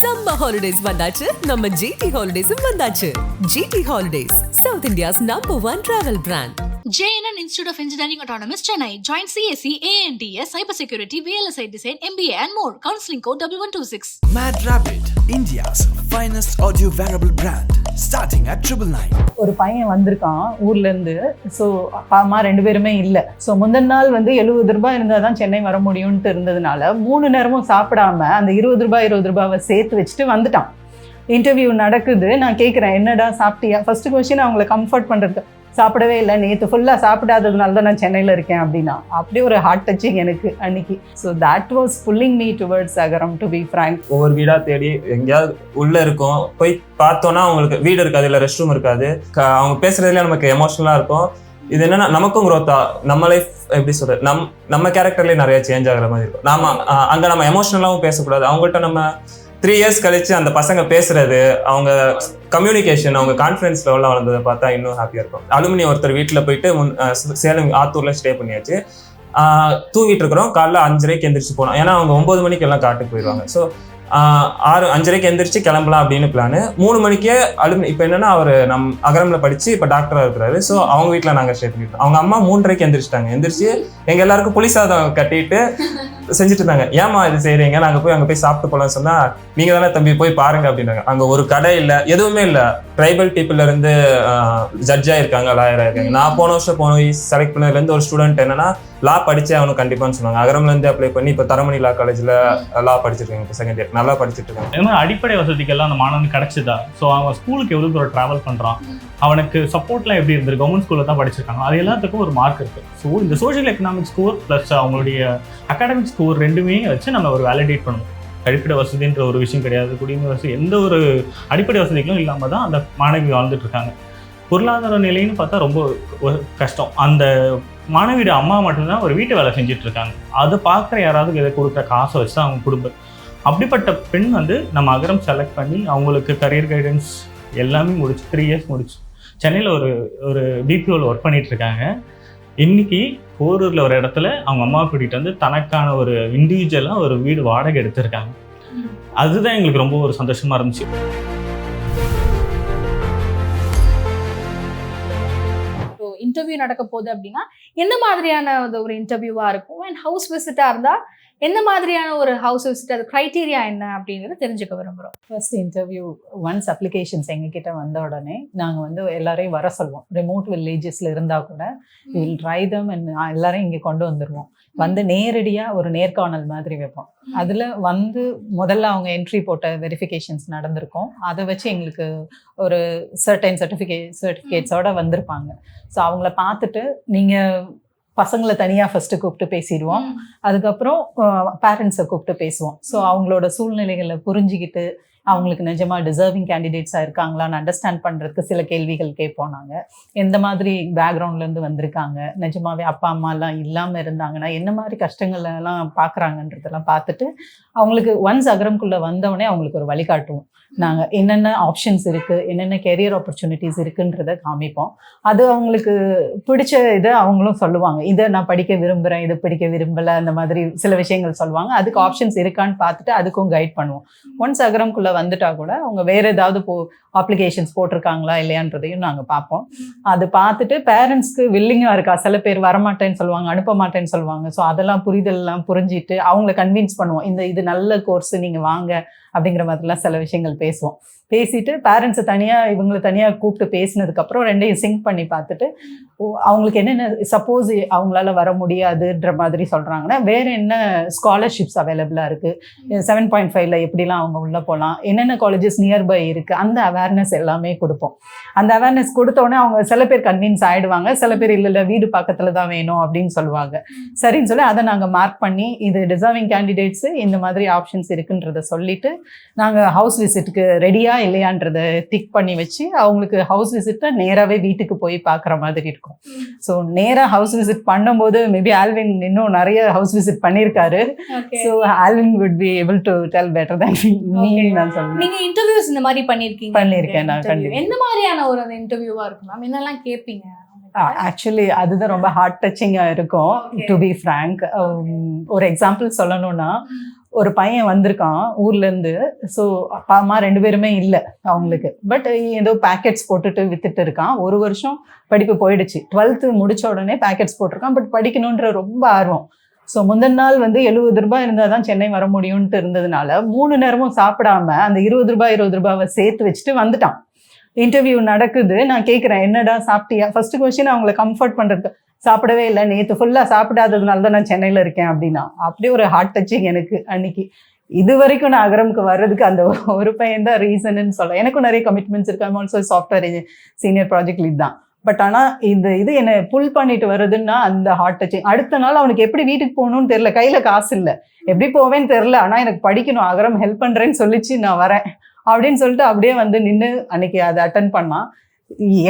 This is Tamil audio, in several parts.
Summer holidays வந்தாச்சு நம்ம GT Holidays வந்தாச்சு. GT Holidays, South India's #1 travel brand. JNN Institute of Engineering Autonomous Chennai. Join CSE, ANTS, Cybersecurity, VLSI Design, MBA and more. Counseling code 1126. Mad Rabbit, India's finest audio wearable brand, starting at 999. ஒரு பையன் வந்திருக்கான் ஊர்ல இருந்து. ஸோ அப்பா அம்மா 2 பேருமே இல்லை. ஸோ முந்தின நாள் வந்து 70 ரூபாய் இருந்தால் தான் சென்னை வர முடியும்ட்டு இருந்ததுனால 3 நேரமும் சாப்பிடாம அந்த 20 ரூபாவை சேர்த்து வச்சுட்டு வந்துட்டான். இன்டர்வியூ நடக்குது. நான் கேட்குறேன், என்னடா சாப்பிட்டியா? ஃபர்ஸ்ட் கொஸ்டின் அவங்கள கம்ஃபர்ட் பண்ணுறது, சாப்பிடவே இல்லை, நேற்று ஃபுல்லாக சாப்பிடாததுனால தான் நான் சென்னையில் இருக்கேன் அப்படின்னா. அப்படியே ஒரு ஹார்ட் டச்சிங் எனக்கு அன்னைக்கு. So that was pulling me towards Agaram, to be frank. ஒவ்வொரு வீடாக தேடி எங்கேயாவது உள்ளே இருக்கும், போய் பார்த்தோன்னா அவங்களுக்கு வீடு இருக்காது, இல்லை ரெஸ்ட் ரூம் இருக்காது. அவங்க பேசுகிறதுலேயே நமக்கு எமோஷனலாக இருக்கும். இது என்னன்னா நமக்கும் க்ரோத்தா, நம்ம லைஃப் எப்படி சொல்கிறது, நம்ம கேரக்டர்லேயே நிறைய சேஞ்ச் ஆகிற மாதிரி இருக்கும். அங்கே நம்ம எமோஷனலாகவும் பேசக்கூடாது. அவங்கள்ட்ட நம்ம 3 இயர்ஸ் கழிச்சு அந்த பசங்க பேசுறது, அவங்க கம்யூனிகேஷன், அவங்க கான்ஃபிடன்ஸ் லெவலில் வளர்ந்ததை பார்த்தா இன்னும் ஹாப்பியாக இருக்கும். அலுமினி ஒருத்தர் வீட்டில் போயிட்டு சேலம் ஆத்தூரில் ஸ்டே பண்ணியாச்சு. தூங்கிட்டு இருக்கிறோம். காலைல 5:30க்கு எந்திரிச்சு போனோம். ஏன்னா அவங்க 9 மணிக்கு எல்லாம் காட்டுக்கு போயிடுவாங்க. ஸோ 5:30க்கு எந்திரிச்சு கிளம்பலாம் அப்படின்னு பிளானு. 3 மணிக்கே அலுமினி, இப்போ என்னன்னா அவர் அகரம்ல படிச்சு இப்போ டாக்டராக இருக்கிறாரு. ஸோ அவங்க வீட்டில் நாங்கள் ஸ்டே பண்ணிட்டோம். அவங்க அம்மா 3:30க்கு எந்திரிச்சிட்டாங்க. எந்திரிச்சு எங்கள் எல்லாருக்கும் புளி சாதம் கட்டிட்டு செஞ்சுட்டு இருந்தாங்க. ஏமா இது செய்றீங்க, நாங்கள் போய் அங்கே போய் சாப்பிட்டு போகலாம்னு சொன்னால், நீங்கள் தானே தம்பி போய் பாருங்க அப்படின்னாங்க. அங்கே ஒரு கடை இல்லை, எதுவுமே இல்லை. ட்ரைபல் பீப்புள்ல இருந்து ஜட்ஜாக இருக்காங்க, லாயராக இருக்காங்க. நான் போன வருஷம் போய் செலக்ட் பண்ணதுலேருந்து ஒரு ஸ்டூடெண்ட் என்னன்னா லா படிச்சே அவனுக்கு கண்டிப்பான்னு சொன்னாங்க. அகரம்லேருந்து அப்ளை பண்ணி இப்போ தரமணி லா காலேஜில் லா படிச்சிருக்காங்க. இப்போ செகண்ட் இயர் நல்லா படிச்சுட்டு இருக்காங்க. இந்த மாதிரி அடிப்படை வசதிகள்லாம் அந்த மாணவன் கிடைச்சதா? ஸோ அவன் ஸ்கூலுக்கு எவ்வளோ தூரம் ட்ராவல் பண்ணுறான், அவனுக்கு சப்போர்ட்லாம் எப்படி இருந்திருக்கு, கவர்மெண்ட் ஸ்கூலில் தான் படிச்சிருக்காங்க, அது எல்லாத்துக்கும் ஒரு மார்க் இருக்குது. ஸோ இந்த சோஷியல் எக்கனாமிக் ஸ்கோர் ப்ளஸ் அவங்களுடைய அகாடமிக் ஸ்கோர் ரெண்டுமே வச்சு நம்ம ஒரு வேலிடேட் பண்ணணும். அடிப்படை வசதின்ற ஒரு விஷயம் கிடையாது, குடியுரிமை வசதி, எந்த ஒரு அடிப்படை வசதிகளும் இல்லாமல் தான் அந்த மாணவி வாழ்ந்துட்டு இருக்காங்க. பொருளாதார நிலைன்னு பார்த்தா ரொம்ப கஷ்டம். அந்த மாணவியோட அம்மா மட்டும்தான் ஒரு வீட்டு வேலை செஞ்சுட்டு இருக்காங்க. அதை பார்க்குற யாராவது இதை கொடுக்குற காசை வச்சு தான் அவங்க குடும்பம். அப்படிப்பட்ட பெண் வந்து நம்ம அகரம் செலக்ட் பண்ணி அவங்களுக்கு கரியர் கைடன்ஸ் எல்லாமே முடிச்சு 3 இயர்ஸ் முடிச்சு சென்னையில் ஒரு பிபிஓவில் ஒர்க் பண்ணிட்டு இருக்காங்க. இன்னைக்கு போரூரில் ஒரு இடத்துல அவங்க அம்மா கூட்டிகிட்டு வந்து தனக்கான ஒரு இண்டிவிஜுவலாக ஒரு வீடு வாடகை எடுத்திருக்காங்க. அதுதான் எங்களுக்கு ரொம்ப ஒரு சந்தோஷமாக இருந்துச்சு. இன்டர்வியூ நடக்க போகுது அப்படின்னா எந்த மாதிரியான ஒரு இன்டர்வியூவா இருக்கும்? அண்ட் ஹவுஸ் விசிட்டா இருந்தா எந்த மாதிரியான ஒரு ஹவுஸ் விசிட், அது கிரைட்டீரியா என்ன அப்படிங்கிறத தெரிஞ்சுக்க விரும்புகிறோம். ஃபர்ஸ்ட் இன்டர்வியூ ஒன்ஸ் அப்ளிகேஷன்ஸ் எங்ககிட்ட வந்த உடனே நாங்கள் வந்து எல்லாரையும் வர சொல்லுவோம். ரிமோட் வில்லேஜஸில் இருந்தால் கூட வில் ட்ரை தம் அண்ட் எல்லாரையும் இங்கே கொண்டு வந்துடுவோம். வந்து நேரடியாக ஒரு நேர்காணல் மாதிரி வைப்போம். அதில் வந்து முதல்ல அவங்க என்ட்ரி போட்ட வெரிஃபிகேஷன்ஸ் நடந்திருக்கும். அதை வச்சு எங்களுக்கு ஒரு சர்டைன் சர்டிஃபிகேட்ஸோட வந்திருப்பாங்க. ஸோ அவங்கள பார்த்துட்டு நீங்கள் பசங்களை தனியாக ஃபஸ்ட்டு கூப்பிட்டு பேசிடுவோம். அதுக்கப்புறம் பேரண்ட்ஸை கூப்பிட்டு பேசுவோம். ஸோ அவங்களோட சூழ்நிலைகளை புரிஞ்சுக்கிட்டு அவங்களுக்கு நிஜமாக டிசர்விங் கேண்டிடேட்ஸாக இருக்காங்களான்னு அண்டர்ஸ்டாண்ட் பண்ணுறதுக்கு சில கேள்விகள் கேட்போம். நாங்கள் எந்த மாதிரி பேக்ரவுண்ட்லேருந்து வந்திருக்காங்க, நிஜமாவே அப்பா அம்மாலாம் இல்லாமல் இருந்தாங்கன்னா என்ன மாதிரி கஷ்டங்கள்லாம் பார்க்குறாங்கன்றதெல்லாம் பார்த்துட்டு அவங்களுக்கு ஒன்ஸ் அகரம்குள்ளே வந்தவொடனே அவங்களுக்கு ஒரு வழிகாட்டுவோம். நாங்கள் என்னென்ன ஆப்ஷன்ஸ் இருக்குது, என்னென்ன கெரியர் ஆப்பர்ச்சுனிட்டிஸ் இருக்குன்றதை காமிப்போம். அது அவங்களுக்கு பிடிச்ச இதை அவங்களும் சொல்லுவாங்க. இதை நான் படிக்க விரும்புகிறேன், இதை படிக்க விரும்பலை, அந்த மாதிரி சில விஷயங்கள் சொல்லுவாங்க. அதுக்கு ஆப்ஷன்ஸ் இருக்கான்னு பார்த்துட்டு அதுக்கும் கைட் பண்ணுவோம். ஒன்ஸ் அகரம்குள்ளே வந்துட்டா கூட அவங்க வேறு ஏதாவது அப்ளிகேஷன்ஸ் போட்டிருக்காங்களா இல்லையான்றதையும் நாங்கள் பார்ப்போம். அது பார்த்துட்டு பேரண்ட்ஸ்க்கு வில்லிங்காக இருக்கா, சில பேர் வரமாட்டேன்னு சொல்லுவாங்க, அனுப்ப மாட்டேன்னு சொல்லுவாங்க. ஸோ அதெல்லாம் புரிதல்லாம் புரிஞ்சிட்டு அவங்கள கன்வின்ஸ் பண்ணுவோம். இது நல்ல கோர்ஸ், நீங்கள் வாங்க அப்படிங்கிற மாதிரிலாம் சில விஷயங்கள் பேசுவோம். பேசிட்டு பேரண்ட்ஸை தனியாக இவங்களை தனியாக கூப்பிட்டு பேசினதுக்கப்புறம் ரெண்டையும் சிங்க் பண்ணி பார்த்துட்டு அவங்களுக்கு என்னென்ன சப்போஸ் அவங்களால வர முடியாதுன்ற மாதிரி சொல்கிறாங்கன்னா வேறு என்ன ஸ்காலர்ஷிப்ஸ் அவைலபிளாக இருக்குது, 7.5ல் எப்படிலாம் அவங்க உள்ளே போகலாம், என்னென்ன காலேஜஸ் நியர்பை இருக்குது, அந்த அவேர்னஸ் எல்லாமே கொடுப்போம். அந்த அவேர்னஸ் கொடுத்தோடனே அவங்க சில பேர் கன்வின்ஸ் ஆகிடுவாங்க, சில பேர் இல்லை வீடு பக்கத்தில் தான் வேணும் அப்படின்னு சொல்லுவாங்க. சரின்னு சொல்லி அதை நாங்கள் மார்க் பண்ணி இது டிசர்விங் கேண்டிடேட்ஸு இந்த மாதிரி ஆப்ஷன்ஸ் இருக்குன்றதை சொல்லிவிட்டு நாங்கள் ஹவுஸ் விசிட்டுக்கு ரெடியாக இல்லையான்றதை டிக் பண்ணி வச்சு அவங்களுக்கு ஹவுஸ் விசிட்டை நேராகவே வீட்டுக்கு போய் பார்க்குற மாதிரி இருக்கும். ஸோ நேராக ஹவுஸ் விசிட் பண்ணும்போது மேபி ஆல்வின் இன்னும் நிறைய ஹவுஸ் விசிட் பண்ணியிருக்காரு. So Alvin would be able to tell better than me. நான் சொல்றேன், நீங்க இன்டர்வியூஸ் இந்த மாதிரி பண்ணியிருக்கேன். நான் கண்டிப்பாக. எந்த மாதிரியான ஒரு இன்டர்வியூவா இருக்கும் மேம்? என்னெல்லாம் கேட்பீங்க? ஆக்சுவலி அதுதான் ரொம்ப ஹார்ட் டச்சிங்காக இருக்கும். டு பி ஃப்ராங்க், ஒரு எக்ஸாம்பிள் சொல்லணும்னா ஒரு பையன் வந்திருக்கான் ஊர்ல இருந்து. ஸோ அப்பா அம்மா 2 பேருமே இல்லை அவங்களுக்கு. பட் ஏதோ பேக்கெட்ஸ் போட்டுட்டு வித்துட்டு இருக்கான். 1 வருஷம் படிப்பு போயிடுச்சு. 12th முடிச்ச உடனே பேக்கெட்ஸ் போட்டிருக்கான். பட் படிக்கணுன்ற ரொம்ப ஆர்வம். ஸோ முந்தின நாள் வந்து 70 ரூபாய் இருந்தால் தான் சென்னை வர முடியும்ட்டு இருந்ததுனால 3 நேரமும் சாப்பிடாம அந்த 20 ரூபாவை சேர்த்து வச்சுட்டு வந்துட்டான். இன்டர்வியூ நடக்குது. நான் கேட்குறேன், என்னடா சாப்பிட்டியா? ஃபர்ஸ்ட் கொஸ்டின் அவங்கள கம்ஃபர்ட் பண்ணுறதுக்கு, சாப்பிடவே இல்லை, நேற்று ஃபுல்லாக சாப்பிடாததுனால தான் நான் சென்னையில் இருக்கேன் அப்படின்னா. அப்படியே ஒரு ஹார்ட் டச்சிங் எனக்கு அன்னைக்கு. இது வரைக்கும் நான் அகரமுக்கு வர்றதுக்கு அந்த ஒரு பையன் தான் ரீசன்னு சொல்ல. எனக்கும் நிறைய கமிட்மெண்ட்ஸ் இருக்கு. I'm also software senior project lead தான். பட் ஆனால் இது என்னை புல் பண்ணிட்டு வருதுன்னா அந்த ஹார்ட் டச்சிங். அடுத்த நாள் அவனுக்கு எப்படி வீட்டுக்கு போகணும்னு தெரியல, கையில் காசு இல்லை, எப்படி போவேன்னு தெரில. ஆனால் எனக்கு படிக்கணும், அகரம் ஹெல்ப் பண்ணுறேன்னு சொல்லிச்சு, நான் வரேன் அப்படின்னு சொல்லிட்டு அப்படியே வந்து நின்று அன்னைக்கு அதை அட்டன் பண்ணான்.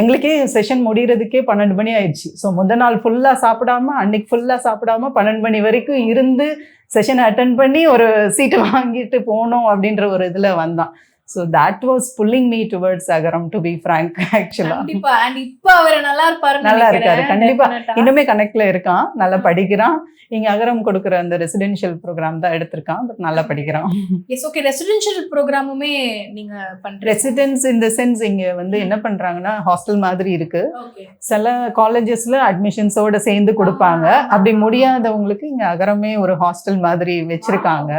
எங்களுக்கே செஷன் முடிகிறதுக்கே 12 மணி ஆயிடுச்சு. ஸோ முதல் நாள் ஃபுல்லாக சாப்பிடாம, அன்னைக்கு ஃபுல்லாக சாப்பிடாம 12 மணி வரைக்கும் இருந்து செஷனை அட்டன் பண்ணி ஒரு சீட்டு வாங்கிட்டு போனோம் அப்படின்ற ஒரு இதில் வந்தான். So that was pulling me towards Agaram, to be frank. ஆக்சுவலா கண்டிப்பா. அண்ட் இப்போ அவர் நல்லா இருப்பாரு, நல்லா இருக்காரு கண்டிப்பா. இன்னுமே கனெக்ட்ல இருக்கான், நல்லா படிக்கிறான். இங்க அகரம் கொடுக்குற அந்த ரெசிடென்ஷியல் ப்ரோக்ராம் தான் எடுத்திருக்கான். பட் நல்லா படிக்கிறான். S, okay. ரெசிடென்ஷியல் ப்ரோக்ராமுமே நீங்க பண்றீங்க? ரெசிடென்ஸ் இந்த சென்ஸ் இங்க வந்து என்ன பண்றாங்கன்னா ஹாஸ்டல் மாதிரி இருக்கு. ஓகே. சில காலேஜஸ்ல அட்மிஷன்ஸோட சேர்ந்து கொடுப்பாங்க. அப்படி முடியாதவங்களுக்கு இங்க அகரமே ஒரு ஹாஸ்டல் மாதிரி வச்சிருக்காங்க.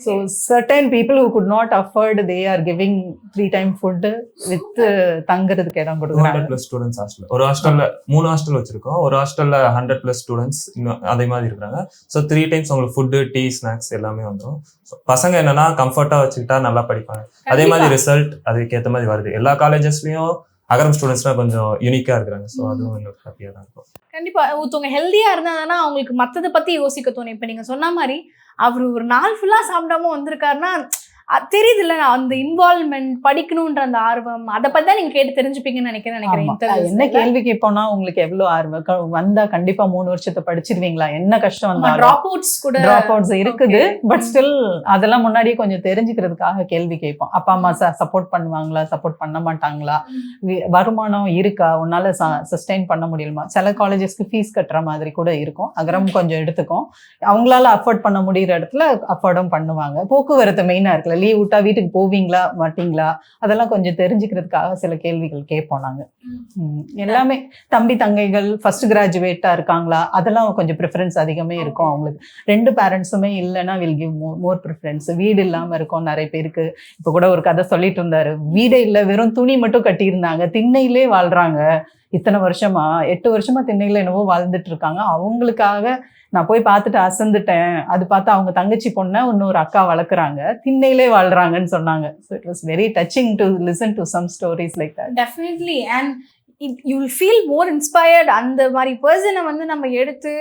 So certain people who could not afford, they are giving 3 time food with தங்குறதுக்கு இடம் கொடுக்குறாங்க. 200+ ஸ்டூடெண்ட்ஸ் ஹாஸ்டல். ஒரு ஹாஸ்டல்ல 3 ஹாஸ்டல் வச்சிருக்கோம். ஒரு ஹாஸ்டல்ல 100+ ஸ்டூடெண்ட்ஸ் அதே மாதிரி இருக்காங்க. ஸோ 3 times உங்களுக்கு ஃபுட்டு, டீ, ஸ்நாக்ஸ் எல்லாமே வந்துடும். பசங்க என்னன்னா கம்ஃபர்ட்டா வச்சுக்கிட்டா நல்லா படிப்பாங்க. அதே மாதிரி ரிசல்ட் அதுக்கேற்ற மாதிரி வருது. எல்லா காலேஜஸ்லயும் அகரம் ஸ்டூடெண்ட்ஸ்லாம் கொஞ்சம் யூனிக்கா இருக்கிறாங்க. ஸோ அதுவும் எனக்கு ஹாப்பியா தான் இருக்கும். கண்டிப்பா. ஒருத்தவங்க ஹெல்தியா இருந்தாங்கன்னா அவங்களுக்கு மத்ததை பத்தி யோசிக்க தோணும். இப்ப நீங்க சொன்ன மாதிரி அவர் ஒரு நாள் ஃபுல்லா சாப்பிடாம வந்திருக்காருன்னா தெரியுது இல்ல, அந்த இன்வால்வ்மெண்ட், படிக்கணும்ன்ற அந்த ஆர்வம், அதை பத்தி தான் நீங்க கேட்டு தெரிஞ்சுப்பீங்கன்னு நினைக்கிறேன். என்ன கேள்வி கேட்போம்னா உங்களுக்கு எவ்வளவு ஆர்வம் வந்தா கண்டிப்பா 3 வருஷத்தை படிச்சிருவீங்களா, என்ன கஷ்டம் வந்தாலும் ட்ராப் அவுட்ஸ் இருக்குது. பட் ஸ்டில் அதெல்லாம் முன்னாடியே கொஞ்சம் தெரிஞ்சுக்கிறதுக்காக கேள்வி கேட்போம். அப்பா அம்மா சப்போர்ட் பண்ணுவாங்களா, சப்போர்ட் பண்ண மாட்டாங்களா, வருமானம் இருக்கா, உன்னால சஸ்டெயின் பண்ண முடியுமா. சில காலேஜஸ்க்கு ஃபீஸ் கட்டுற மாதிரி கூட இருக்கும். அகரம் கொஞ்சம் எடுத்துக்கும். அவங்களால அஃபோர்ட் பண்ண முடியிற இடத்துல அஃபோர்டும் பண்ணுவாங்க. போக்குவரத்து மெயினா இருக்குல்ல, லீவ் விட்டா வீட்டுக்கு போவீங்களா மாட்டீங்களா, அதெல்லாம் கொஞ்சம் தெரிஞ்சுக்கிறதுக்காக சில கேள்விகள் கேட்போம் நாங்க. எல்லாமே தம்பி தங்கைகள் ஃபர்ஸ்ட் கிராஜுவேட்டா இருக்காங்களா, அதெல்லாம் கொஞ்சம் ப்ரிஃபரன்ஸ் அதிகமே இருக்கும் அவங்களுக்கு. 2 பேரண்ட்ஸுமே இல்லைன்னா வில் கிவ் மோர் ப்ரிஃபரன்ஸ். வீடு இல்லாம இருக்கும் நிறைய பேருக்கு. இப்போ கூட ஒரு கதை சொல்லிட்டு இருந்தாரு, வீடே இல்லை, வெறும் துணி மட்டும் கட்டியிருந்தாங்க, திண்ணையிலே வாழ்றாங்க இத்தனை வருஷமா, 8 வருஷமா திண்ணையில என்னவோ வாழ்ந்துட்டு இருக்காங்க. அவங்களுக்காக நான் போய் பார்த்துட்டு அசந்துட்டேன். அது பார்த்தா அவங்க தங்கச்சி பொண்ணை இன்னொரு அக்கா வளர்க்குறாங்க, திண்ணையிலே வாழ்றாங்கன்னு சொன்னாங்க. So it was very touching to listen to some stories like that. Definitely. And you will feel more inspired. அந்த மாதிரி பர்சனை வந்து நம்ம எடுத்து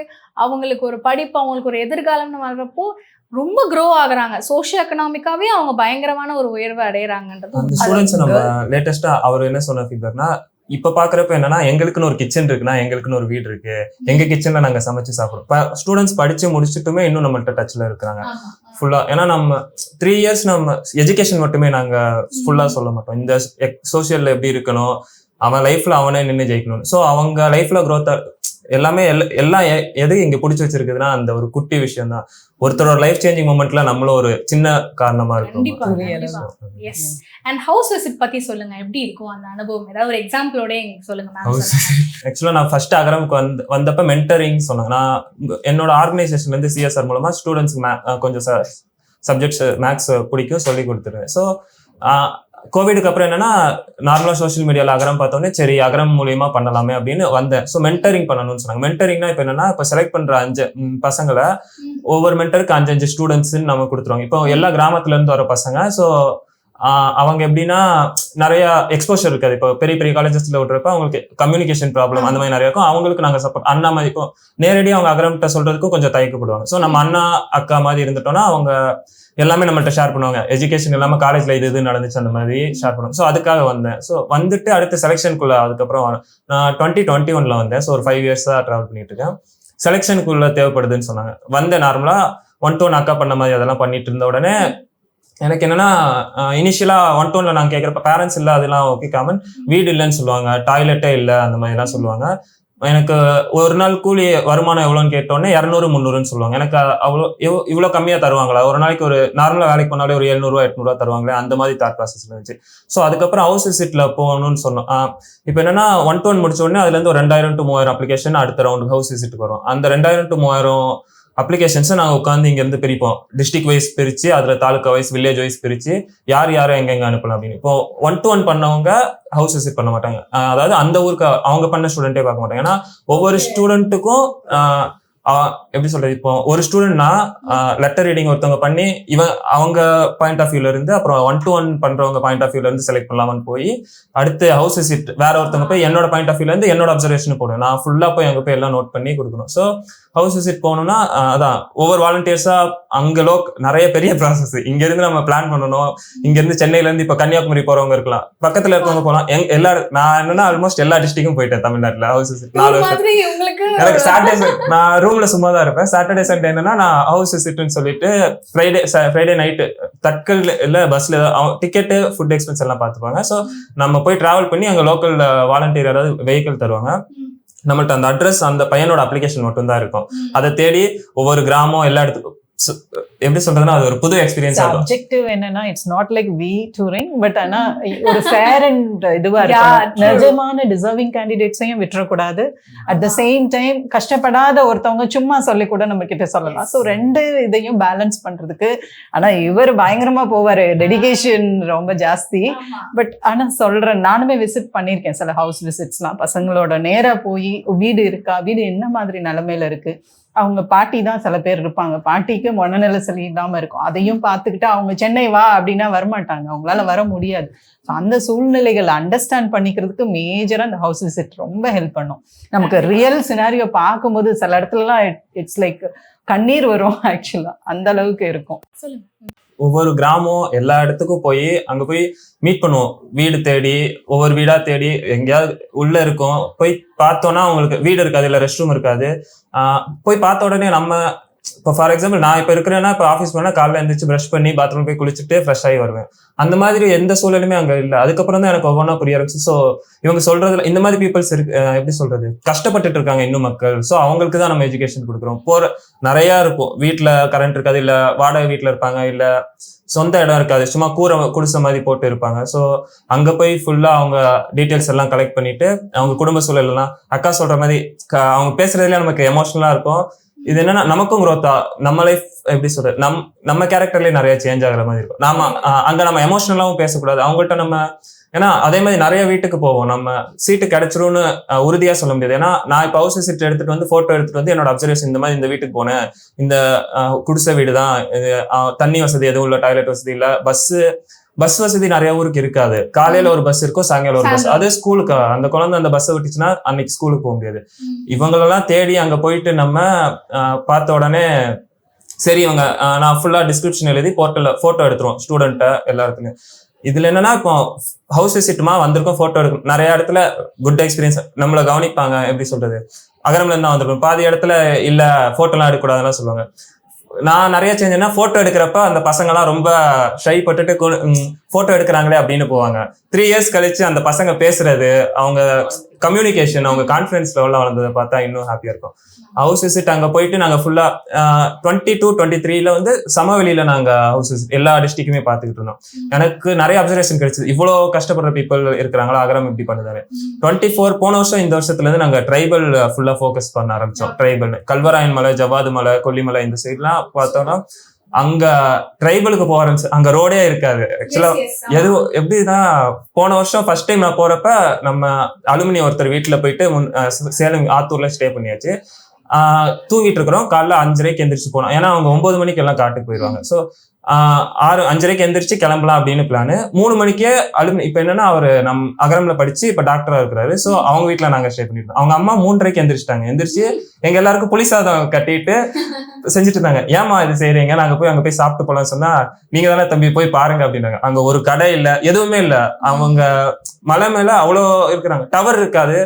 அவங்களுக்கு ஒரு படிப்பு, அவங்களுக்கு ஒரு எதிர்காலம்னு வர்றப்போ ரொம்ப க்ரோ ஆகுறாங்க. சோஷியோ எக்கனாமிக்காவே அவங்க பயங்கரமான ஒரு உயர்வை அடையறாங்கன்றது. அந்த ஸ்டூடெண்ட்ஸ் நம்ம லேட்டஸ்டா அவர் என்ன சொன்ன ஃபீட்பேக்னா, இப்ப பாக்குறப்ப என்னன்னா எங்களுக்குன்னு ஒரு கிச்சன் இருக்குன்னா எங்களுக்குன்னு ஒரு வீடு இருக்கு, எங்க கிச்சன்ல நாங்க சமைச்சு சாப்பிடுறோம். ஸ்டூடெண்ட்ஸ் படிச்சு முடிச்சுட்டுமே இன்னும் நம்மள்ட்ட டச்ல இருக்கிறாங்க ஃபுல்லா. ஏன்னா நம்ம 3 years நம்ம எஜுகேஷன் மட்டுமே நாங்க ஃபுல்லா சொல்ல மாட்டோம். இந்த சோசியல்ல எப்படி இருக்கணும், அவன் லைஃப்ல அவனே நின்று ஜெயிக்கணும். ஸோ அவங்க லைஃப்ல க்ரோத் எல்லாமே எல்லாம் எது இங்க பிடிச்சி வச்சிருக்குதுன்னா அந்த ஒரு குட்டி விஷயம் தான். ஒருத்தரோட லைஃப் சேஞ்சிங் மூமெண்ட்ல நம்மளும் ஒரு சின்ன காரணமா இருக்கும். எஸ். அண்ட் ஹவுஸ் விசிட் பத்தி சொல்லுங்க, எப்படி இருக்கும் அந்த அனுபவம்? ஏதாவது ஒரு எக்ஸாம்பிளோட எங்களுக்கு சொல்லுங்க. ஆக்சுவலா நான் ஃபர்ஸ்ட் அகரமுக்கு வந்தப்ப மென்டரிங் சொன்னாங்க. நான் என்னோட ஆர்கனைசேஷன்ல இருந்து சிஎஸ்ஆர் மூலமா ஸ்டூடெண்ட்ஸ்க்கு கொஞ்சம் சப்ஜெக்ட்ஸ் மேக்ஸ் பிடிக்கும் சொல்லி கொடுத்துருவேன். ஸோ கோவிடுக்கு அப்புறம் என்னன்னா நார்மலா சோஷியல் மீடியால அகரம் பார்த்தோன்னே சரி அகரம் மூலியமா பண்ணலாமே அப்படின்னு வந்தேன். ஸோ மென்டரிங் பண்ணணும்னு சொன்னாங்க. மென்டரிங்னா இப்போ என்னன்னா இப்போ செலக்ட் பண்ற 5 பசங்களை ஒவ்வொரு மென்டருக்கு 5 ஸ்டூடெண்ட்ஸ் நம்ம கொடுத்துருவாங்க. இப்போ எல்லா கிராமத்துல இருந்து வர பசங்க. ஸோ அவங்க எப்படின்னா நிறைய எக்ஸ்போஷர் இருக்காது. இப்போ பெரிய பெரிய காலேஜஸ்ல விடுறப்ப அவங்களுக்கு கம்யூனிகேஷன் ப்ராப்ளம் அந்த மாதிரி நிறைய இருக்கும். அவங்களுக்கு நாங்கள் சப்போர்ட் அண்ணா மாதிரி இப்போ நேரடியாக அவங்க அகரம்கிட்ட சொல்றதுக்கும் கொஞ்சம் தயக்கப்படுவாங்க. ஸோ நம்ம அண்ணா அக்கா மாதிரி இருந்துட்டோம்னா அவங்க எல்லாமே நம்மள்ட்ட ஷேர் பண்ணுவாங்க. எஜுகேஷன் இல்லாமல் காலேஜ்ல இது நடந்துச்சு அந்த மாதிரி ஷேர் பண்ணுவாங்க. ஸோ அதுக்காக வந்தேன். ஸோ வந்துட்டு அடுத்த செலெக்ஷனுக்குள்ள அதுக்கப்புறம் நான் 2021 வந்தேன். ஸோ ஒரு 5 years ட்ராவல் பண்ணிட்டு இருக்கேன். செலெக்ஷனுக்குள்ள தேவைப்படுதுன்னு சொன்னாங்க. வந்தேன் நார்மலா 1-to-1 அக்கா பண்ண மாதிரி அதெல்லாம் பண்ணிட்டு இருந்த உடனே எனக்கு என்னன்னா இனிஷியலா 1-to-1 நாங்கள் கேட்குறப்ப பேரண்ட்ஸ் இல்லை, அதெல்லாம் ஓகே காமன், வீடு இல்லைன்னு சொல்லுவாங்க, டாய்லெட்டே இல்லை அந்த மாதிரிலாம் சொல்லுவாங்க. எனக்கு ஒரு நாள் கூலி வருமானம் எவ்வளோன்னு கேட்டோன்னே 200-300ன்னு சொல்லுவாங்க. எனக்கு அவ்வளோ இவ்வளோ கம்மியாக தருவாங்களா, ஒரு நாளைக்கு ஒரு நார்மலாக வேலைக்கு போனாலே ஒரு 700-800 தருவாங்களே, அந்த மாதிரி தாட் ப்ராசஸ் இருந்துச்சு. ஸோ அதுக்கப்புறம் ஹவுஸ் விசிட்ல போகணும்னு சொன்னோம். இப்போ என்னன்னா 1-to-1 முடிச்ச உடனே அதுலேருந்து ஒரு 2000-3000 அப்ளிகேஷன் அடுத்த ரவுண்ட் ஹவுஸ் விசிட்டுக்கு வரும். அந்த 2000-3000 அப்ளிகேஷன்ஸை நாங்கள் உட்காந்து இங்கேருந்து பிரிப்போம். டிஸ்ட்ரிக்ட் வைஸ் பிரித்து, அதில் தாலுக்கா வைஸ், வில்லேஜ் வைஸ் பிரித்து யார் யாரை எங்கெங்கே அனுப்பலாம் அப்படின்னு. இப்போ 1-to-1 பண்ணவங்க ஹவுஸ் விசிட் பண்ண மாட்டாங்க. அதாவது அந்த ஊருக்கு அவங்க பண்ண ஸ்டூடெண்ட்டே பார்க்க மாட்டாங்க. ஏன்னா ஒவ்வொரு ஸ்டூடெண்ட்டுக்கும் எப்படி சொல்றது, இப்போ ஒரு ஸ்டூடெண்ட்னா லெட்டர் ரீடிங் ஒருத்தவங்க பண்ணி அவங்க பாயிண்ட் ஆஃப் வியூல இருந்து, அப்புறம் 1-to-1 பண்றவங்க பாயிண்ட் ஆஃப் வியூல இருந்து செலக்ட் பண்ணலாம்னு போய் அடுத்து ஹவுஸ் விசிட் வேற ஒருத்தவங்க போய் என்னோட பாயிண்ட் ஆஃப் வியூல இருந்து என்னோட அப்சர்வேஷன் போடுவேன். நான் ஃபுல்லா போய் அங்க போய் எல்லாம் நோட் பண்ணி கொடுக்கணும். ஸோ ஹவுஸ் விசிட் போகணும்னா அதான் ஒவ்வொரு வாலண்டியர்ஸா அங்க நிறைய பெரிய ப்ராசஸ். இங்க இருந்து நம்ம பிளான் பண்ணணும். இங்க இருந்து சென்னையில இருந்து இப்ப கன்னியாகுமரி போறவங்க இருக்கலாம், பக்கத்துல இருக்கவங்க போகலாம். நான் என்னன்னா ஆல்மோஸ்ட் எல்லா டிஸ்ட்ரிக்டும் போயிட்டேன் தமிழ்நாட்டுல ஹவுஸ் விசிட் 4 வருஷம். எனக்கு சாட்டர்டே நான் ரூம்ல சும்மா தான் இருப்பேன். சாட்டர்டே சண்டே என்னன்னா நான் ஹவுஸ் விசிட்னு சொல்லிட்டு ஃப்ரைடே நைட்டு தட்கல் இல்ல பஸ்ல டிக்கெட்டு ஃபுட் எக்ஸ்பென்ஸ் எல்லாம் பார்த்துப்பாங்க. ஸோ நம்ம போய் டிராவல் பண்ணி அங்க லோக்கல் வாலண்டியர் ஏதாவது வெஹிக்கிள் தருவாங்க. நம்மள்ட்ட அந்த அட்ரஸ் அந்த பையனோட அப்ளிகேஷன் மட்டும் தான் இருக்கும். அதை தேடி ஒவ்வொரு கிராமம் எல்லா இடத்துக்கும் எப்படி சொல்றதுன்னா அது ஒரு புது எக்ஸ்பீரியன்ஸ் ஆகும். அப்ஜெக்டிவ் என்னன்னா it's not like we touring, but ஆனா ஒரு ஃபேர் அண்ட் இதுவா இருக்கும். நிஜமான டிசர்விங் கேண்டிடேட்ஸையும் விட்டுறக்கூடாது. அட் த சேம் டைம் கஷ்டப்படாத ஒருத்தவங்க சும்மா சொல்லி கூட நம்ம கிட்ட சொல்லலாம். ஸோ 2 இதையும் பேலன்ஸ் பண்றதுக்கு ஆனா இவர் பயங்கரமா போவாரு, டெடிகேஷன் ரொம்ப ஜாஸ்தி. பட் ஆனா சொல்றேன், நானுமே விசிட் பண்ணியிருக்கேன் சில ஹவுஸ் விசிட்ஸ்லாம். பசங்களோட நேரா போய் வீடு இருக்கா, வீடு என்ன மாதிரி நிலைமையில இருக்கு, அவங்க பாட்டி தான் சில பேர் இருப்பாங்க, பாட்டிக்கு மனநல சரி இல்லாம இருக்கும், அதையும் பார்த்துக்கிட்டு அவங்க சென்னை வா அப்படின்னா வரமாட்டாங்க, அவங்களால வர முடியாது. அந்த சூழ்நிலைகளை அண்டர்ஸ்டாண்ட் பண்ணிக்கிறதுக்கு மேஜரா அந்த ஹவுஸ் விசிட் ரொம்ப ஹெல்ப் பண்ணும். நமக்கு ரியல் சினாரியோ பார்க்கும்போது சில இடத்துலலாம் இட்ஸ் லைக் கண்ணீர் வரும் ஆக்சுவலா, அந்த அளவுக்கு இருக்கும். ஒவ்வொரு கிராமம் எல்லா இடத்துக்கும் போய் அங்க போய் மீட் பண்ணுவோம். வீடு தேடி ஒவ்வொரு வீடா தேடி எங்கேயாவது உள்ள இருக்கும் போய் பார்த்தோன்னா அவங்களுக்கு வீடு இருக்காது, இல்லை ரெஸ்ட் ரூம் இருக்காது. போய் பார்த்த உடனே நம்ம இப்போ ஃபார் எக்ஸாம்பிள் நான் இப்போ இருக்கிறேன்னா இப்போ ஆஃபீஸ் போனால் காலைல எழுந்திரிச்சு ப்ரஷ் பண்ணி பாத்ரூம் போய் குளிச்சுட்டு ஃப்ரெஷ் ஆகி வருவேன். அந்த மாதிரி எந்த சூழலுமே அங்கே இல்லை. அதுக்கப்புறம் தான் எனக்கு ஒவ்வொன்றா புரிய ஆரம்பிச்சு. ஸோ இவங்க சொல்றதுல இந்த மாதிரி பீப்புள்ஸ் இருக்கு, எப்படி சொல்றது, கஷ்டப்பட்டுட்டு இருக்காங்க இன்னும் மக்கள். ஸோ அவங்களுக்கு தான் நம்ம எஜுகேஷன் கொடுக்குறோம். நிறையா இருக்கும், வீட்டில் கரண்ட் இருக்காது, இல்லை வாடகை வீட்டில் இருப்பாங்க, இல்லை சொந்த இடம் இருக்காது, சும்மா குடிசை மாதிரி போட்டு இருப்பாங்க. ஸோ அங்கே போய் ஃபுல்லாக அவங்க டீட்டெயில்ஸ் எல்லாம் கலெக்ட் பண்ணிட்டு அவங்க குடும்ப சூழல் எல்லாம் அக்கா சொல்ற மாதிரி அவங்க பேசுறதுல நமக்கு எமோஷனலா இருக்கும். இது என்னன்னா நமக்கும் growth நம்ம லைஃப் எப்படி சொல்றது, நம்ம கேரக்டர்லயே நிறைய சேஞ்ச் ஆகுற மாதிரி இருக்கும். அங்க நம்ம எமோஷனலாவும் பேசக்கூடாது அவங்கள்ட்ட. நம்ம ஏன்னா அதே மாதிரி நிறைய வீட்டுக்கு போவோம், நம்ம சீட்டு கிடைச்சிரும்னு உறுதியா சொல்ல முடியாது. ஏன்னா நான் இப்போ ஹவுஸ் விசிட் எடுத்துட்டு வந்து போட்டோ எடுத்துட்டு வந்து என்னோட அப்சர்வேஷன் இந்த மாதிரி இந்த வீட்டுக்கு போனேன், இந்த குடிசை வீடு தான், தண்ணி வசதி எதுவும் இல்லை, டாய்லெட் வசதி இல்லை, பஸ் வசதி நிறைய ஊருக்கு இருக்காது. காலையில ஒரு பஸ் இருக்கும், சாயங்காலம் ஒரு பஸ். அது ஸ்கூலுக்கு அந்த குழந்தை அந்த பஸ்ஸை விட்டுச்சுன்னா அன்னைக்கு ஸ்கூலுக்கு போக முடியாது. இவங்களெல்லாம் தேடி அங்க போயிட்டு நம்ம பார்த்த உடனே சரி இவங்க நான் ஃபுல்லா டிஸ்கிரிப்ஷன் எழுதி போர்ட்டல்ல போட்டோ எடுத்துருவோம் ஸ்டூடெண்ட்டை எல்லாத்துலயும். இதுல என்னன்னா இப்போ ஹவுஸ் விசிட்டுமா வந்திருக்கோம், போட்டோ எடுக்கும். நிறைய இடத்துல குட் எக்ஸ்பீரியன்ஸ், நம்மளை கவனிப்பாங்க. எப்படி சொல்றது, அகரம்ல இருந்தா வந்திருக்கும். பாதி இடத்துல இல்ல போட்டோலாம் எடுக்கக்கூடாதுன்னு சொல்லுவாங்க. நான் நிறைய சேஞ்சுன்னா போட்டோ எடுக்கிறப்ப அந்த பசங்கலாம் ரொம்ப ஷை பட்டுட்டு போட்டோ எடுக்கிறாங்களே அப்படின்னு போவாங்க. 3 இயர்ஸ் கழிச்சு அந்த பசங்க பேசுறது, அவங்க கம்யூனிகேஷன், அவங்க கான்ஃபிடன்ஸ் லெவலில் வளர்ந்ததை பார்த்தா இன்னும் ஹாப்பியா இருக்கும். ஹவுஸ் விசிட் அங்கே போயிட்டு நாங்கள் ஃபுல்லா 22-23 வந்து சமவெளியில நாங்கள் ஹவுஸ் விசிட் எல்லா டிஸ்ட்ரிக்ட்டுமே பார்த்துக்கிட்டு இருந்தோம். எனக்கு நிறைய அப்சர்வேஷன் கிடைச்சது, இவ்வளோ கஷ்டப்படுற பீப்புள் இருக்கிறாங்களா, அகரம் இப்படி பண்ணுதாரு. 24 போன வருஷம் இந்த வருஷத்துல இருந்து நாங்கள் ட்ரைபல் ஃபுல்லா ஃபோக்கஸ் பண்ண ஆரம்பிச்சோம். ட்ரைபல் கல்வராயன் மலை, ஜவாது மலை, கொல்லிமலை இந்த சைட்லாம் பார்த்தோம்னா அங்க ட்ரைபலுக்கு போக ஆரம்பிச்சு. அங்க ரோடே இருக்காது ஆக்சுவலா. எப்படின்னா போன வருஷம் ஃபர்ஸ்ட் டைம் நான் போறப்ப நம்ம அலுமினி ஒருத்தர் வீட்டுல போயிட்டு சேலம் ஆத்தூர்ல ஸ்டே பண்ணியாச்சு. தூங்கிட்டு இருக்கிறோம். காலைல 5:30க்கு எந்திரிச்சு போனோம். ஏன்னா அவங்க 9 மணிக்கு எல்லாம் காட்டுக்கு போயிடுவாங்க. ஸோ 5:30க்கு எந்திரிச்சு கிளம்பலாம் அப்படின்னு பிளானு. 3 மணிக்கே இப்ப என்னன்னா அவரு அகரம்ல படிச்சு இப்ப டாக்டரா இருக்கிறாரு. ஸோ அவங்க வீட்டுல நாங்க ஸ்டே பண்ணிருக்கோம். அவங்க அம்மா 3:30க்கு எந்திரிச்சிட்டாங்க. எந்திரிச்சு எங்க எல்லாருக்கும் புளி சாதம் கட்டிட்டு செஞ்சுட்டு இருந்தாங்க. ஏமா இது செய்யறீங்க, நாங்க போய் அங்க போய் சாப்பிட்டு போலாம் சொன்னா, நீங்க தானே தம்பி போய் பாருங்க அப்படின்னாங்க. அங்க ஒரு கடை இல்ல, எதுவுமே இல்ல. அவங்க மலை மேல அவ்வளோ இருக்கிறாங்க, டவர் இருக்காது.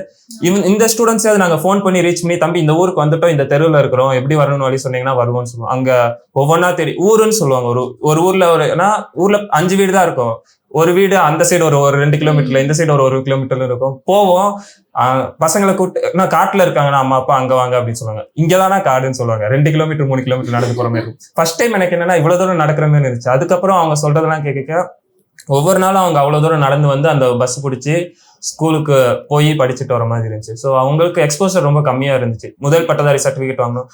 இந்த ஸ்டூடெண்ட்ஸே நாங்க ஃபோன் பண்ணி ரீச் பண்ணி, தம்பி இந்த ஊருக்கு வந்துட்டோம், இந்த தெருவில் இருக்கிறோம், எப்படி வரணும்னு வழி சொன்னீங்கன்னா வருவோம்னு சொல்லுவோம். அங்க ஒவ்வொன்னா ஊருன்னு சொல்லுவாங்க. ஒரு ஊர்ல ஊர்ல 5 வீடு தான் இருக்கும். ஒரு வீடு அந்த சைடு ஒரு 2 கிலோமீட்டர்ல, இந்த சைடு ஒரு கிலோமீட்டர்ல இருக்கும். போவோம், பசங்களை கூப்பிட்டு நான் காட்டுல இருக்காங்கன்னா அம்மா அப்பா அங்க வாங்க அப்படின்னு சொல்லுவாங்க. இங்கதானா காடுன்னு சொல்லுவாங்க. 2 கிலோமீட்டர் 3 கிலோமீட்டர் நடந்து போற மாதிரி இருக்கும். ஃபர்ஸ்ட் டைம் எனக்கு என்னன்னா இவ்வளவு தூரம் நடக்கிற மாதிரி இருந்துச்சு. அதுக்கப்புறம் அவங்க சொல்றதெல்லாம் கேட்க ஒவ்வொரு நாளும் அவங்க அவ்வளவு தூரம் நடந்து வந்து அந்த பஸ் பிடிச்சி ஸ்கூலுக்கு போய் படிச்சுட்டு வர மாதிரி இருந்துச்சு. ஸோ அவங்களுக்கு எக்ஸ்போசர் ரொம்ப கம்மியா இருந்துச்சு. முதல் பட்டதாரி சர்டிபிகேட் வாங்கணும்.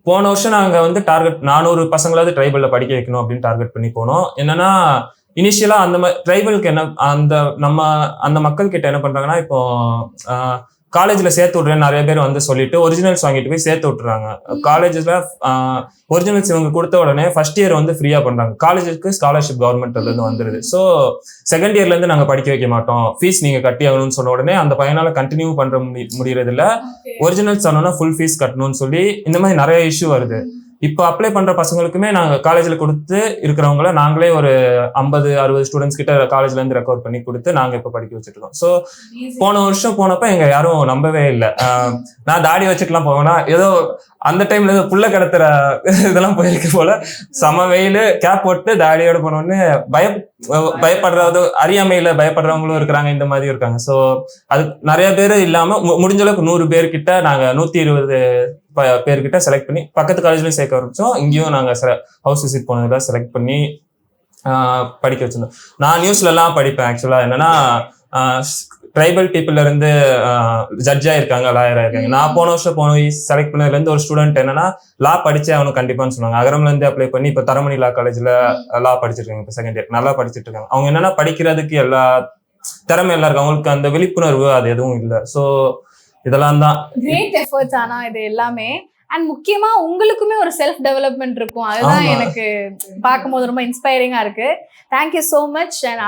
போன வருஷம் நாங்க வந்து டார்கெட் 400 பசங்களாவது ட்ரைபல்ல படிக்க வைக்கணும் அப்படின்னு டார்கெட் பண்ணி போனோம். என்னன்னா இனிஷியலா அந்த ட்ரைபலுக்கு என்ன அந்த மக்கள் கிட்ட என்ன பண்றாங்கன்னா, இப்போ காலேஜ்ல சேர்த்து விட்றேன்னு நிறைய பேர் வந்து சொல்லிட்டு ஒரிஜினல்ஸ் வாங்கிட்டு போய் சேர்த்து விட்டுறாங்க. காலேஜ்ல ஒரிஜினல்ஸ் இவங்க கொடுத்த உடனே ஃபர்ஸ்ட் இயர் வந்து ஃப்ரீயா பண்றாங்க. காலேஜுக்கு ஸ்காலர்ஷிப் கவர்மெண்ட்ல இருந்து வந்துருது. ஸோ செகண்ட் இயர்ல இருந்து நாங்க படிக்க வைக்க மாட்டோம், ஃபீஸ் நீங்க கட்டி ஆகணும்னு சொன்ன உடனே அந்த பையனால கண்டினியூ பண்ற முடியறது இல்ல. ஒரிஜினல்ஸ் ஆனோம்னா ஃபுல் ஃபீஸ் கட்டணும்னு சொல்லி இந்த மாதிரி நிறைய இஷ்யூ வருது. இப்போ அப்ளை பண்ற பசங்களுக்குமே நாங்க காலேஜ்ல கொடுத்து இருக்கிறவங்கள நாங்களே ஒரு 50-60 ஸ்டூடெண்ட்ஸ் கிட்ட காலேஜ்ல இருந்து ரெக்கார்ட் பண்ணி கொடுத்து நாங்க இப்ப படிக்க வச்சுட்டு இருக்கோம். ஸோ போன வருஷம் போனப்ப எங்க யாரும் நம்பவே இல்லை. நான் தாடி வச்சுட்டுலாம் போவேன்னா ஏதோ அந்த டைம்ல ஏதோ புள்ள கடத்துற இதெல்லாம் போயிருக்கு போல. சம வெயில், கேப் போட்டு தாடியோட போனோடனே பயப்படுறது, அறியாமையில பயப்படுறவங்களும் இருக்கிறாங்க, இந்த மாதிரி இருக்காங்க. ஸோ அது நிறைய பேர் இல்லாம முடிஞ்ச அளவுக்கு 100 பேர்கிட்ட நாங்க 120 பேர்கிட்ட செலக்ட் பண்ணி பக்கத்து காலேஜ்லயும் சேர்க்க ஆரம்பிச்சோம். இங்கேயும் நாங்க ஹவுஸ் விசிட் போனதுல செலக்ட் பண்ணி படிக்க வச்சிருந்தோம். நான் நியூஸ்ல எல்லாம் படிப்பேன். ஆக்சுவலா என்னன்னா ட்ரைபல் பீப்புள்ல இருந்து ஜட்ஜா இருக்காங்க, லாயரா இருக்காங்க. நான் போன வருஷம் போய் செலக்ட் பண்ணதுல இருந்து ஒரு ஸ்டூடெண்ட் என்னன்னா லா படிச்சே அவனுக்கு கண்டிப்பான்னு சொன்னாங்க. அகரம்ல இருந்து அப்ளை பண்ணி இப்ப தரமணி லா காலேஜ்ல லா படிச்சிருக்காங்க. இப்ப செகண்ட் இயர் நல்லா படிச்சுட்டு இருக்காங்க. அவங்க என்னன்னா படிக்கிறதுக்கு எல்லா திறமை எல்லாம் இருக்கு, அவங்களுக்கு அந்த விழிப்புணர்வு அது எதுவும் இல்லை. ஸோ இதெல்லாம் தான் கிரேட் எஃபர்ட்ஸ். ஆனா இது எல்லாமே அண்ட் முக்கியமா உங்களுக்குமே ஒரு செல்ஃப் டெவலப்மெண்ட் இருக்கும். அதுதான் எனக்கு பார்க்கும்போது ரொம்ப இன்ஸ்பைரிங்கா இருக்கு. Thank you so much. அண்ட்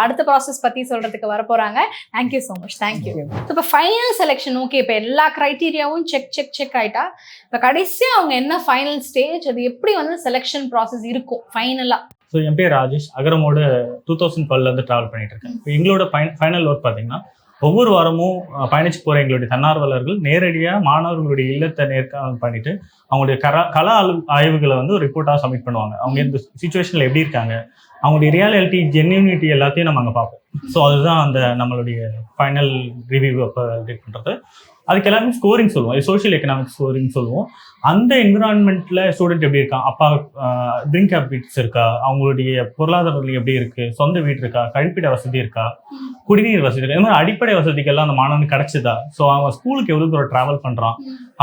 அடுத்த ப்ராசஸ் பத்தி சொல்றதுக்கு வர போறாங்க. Thank you so much. தேங்க்யூ. இப்போ ஃபைனல் செலெக்ஷன் ஓகே, இப்போ எல்லா கிரைட்டீரியாவும் செக் ஆயிட்டா, இப்போ கடைசியா அவங்க என்ன ஃபைனல் ஸ்டேஜ், அது எப்படி வந்து செலெக்ஷன் ப்ராசஸ் இருக்கும் ஃபைனலா? ஸோ என் பேர் ராஜேஷ், அகரமோட 2012 இருந்து ட்ராவல் பண்ணிட்டு இருக்கேன். இப்போ எங்களோட ஃபைனல் ஒர்க் பார்த்தீங்கன்னா, ஒவ்வொரு வாரமும் பயணிச்சு போகிற எங்களுடைய தன்னார்வலர்கள் நேரடியாக மாணவர்களுடைய இல்லத்தை நேர்காணல் பண்ணிட்டு அவங்களுடைய கள ஆய்வுகளை வந்து ஒரு ரிப்போர்ட்டாக சப்மிட் பண்ணுவாங்க. அவங்க இந்த சுச்சுவேஷனில் எப்படி இருக்காங்க, அவங்களுடைய ரியாலிட்டி, ஜென்யூனிட்டி எல்லாத்தையும் நம்ம அங்கே பார்ப்போம். ஸோ அதுதான் அந்த நம்மளுடைய ஃபைனல் ரிவ்யூ அப்போ ரீட் பண்ணுறது. அதுக்கு எல்லாமே ஸ்கோரிங் சொல்லுவோம், சோஷியல் எக்கனாமிக் ஸ்கோரிங் சொல்லுவோம். அந்த என்விரான்மெண்ட்டில் ஸ்டூடெண்ட் எப்படி இருக்கான், அப்பா ட்ரிங்க் ஹேபிட்ஸ் இருக்கா, அவங்களுடைய பொருளாதார நிலை எப்படி இருக்குது, சொந்த வீடு இருக்கா, கழிப்பிட வசதி இருக்கா, குடிநீர் வசதி இருக்கா, இந்த மாதிரி அடிப்படை வசதிகள்லாம் அந்த மாணவனுக்கு கிடைச்சதா, ஸோ அவன் ஸ்கூலுக்கு எவ்வளோ தூரம் ட்ராவல் பண்ணுறான்,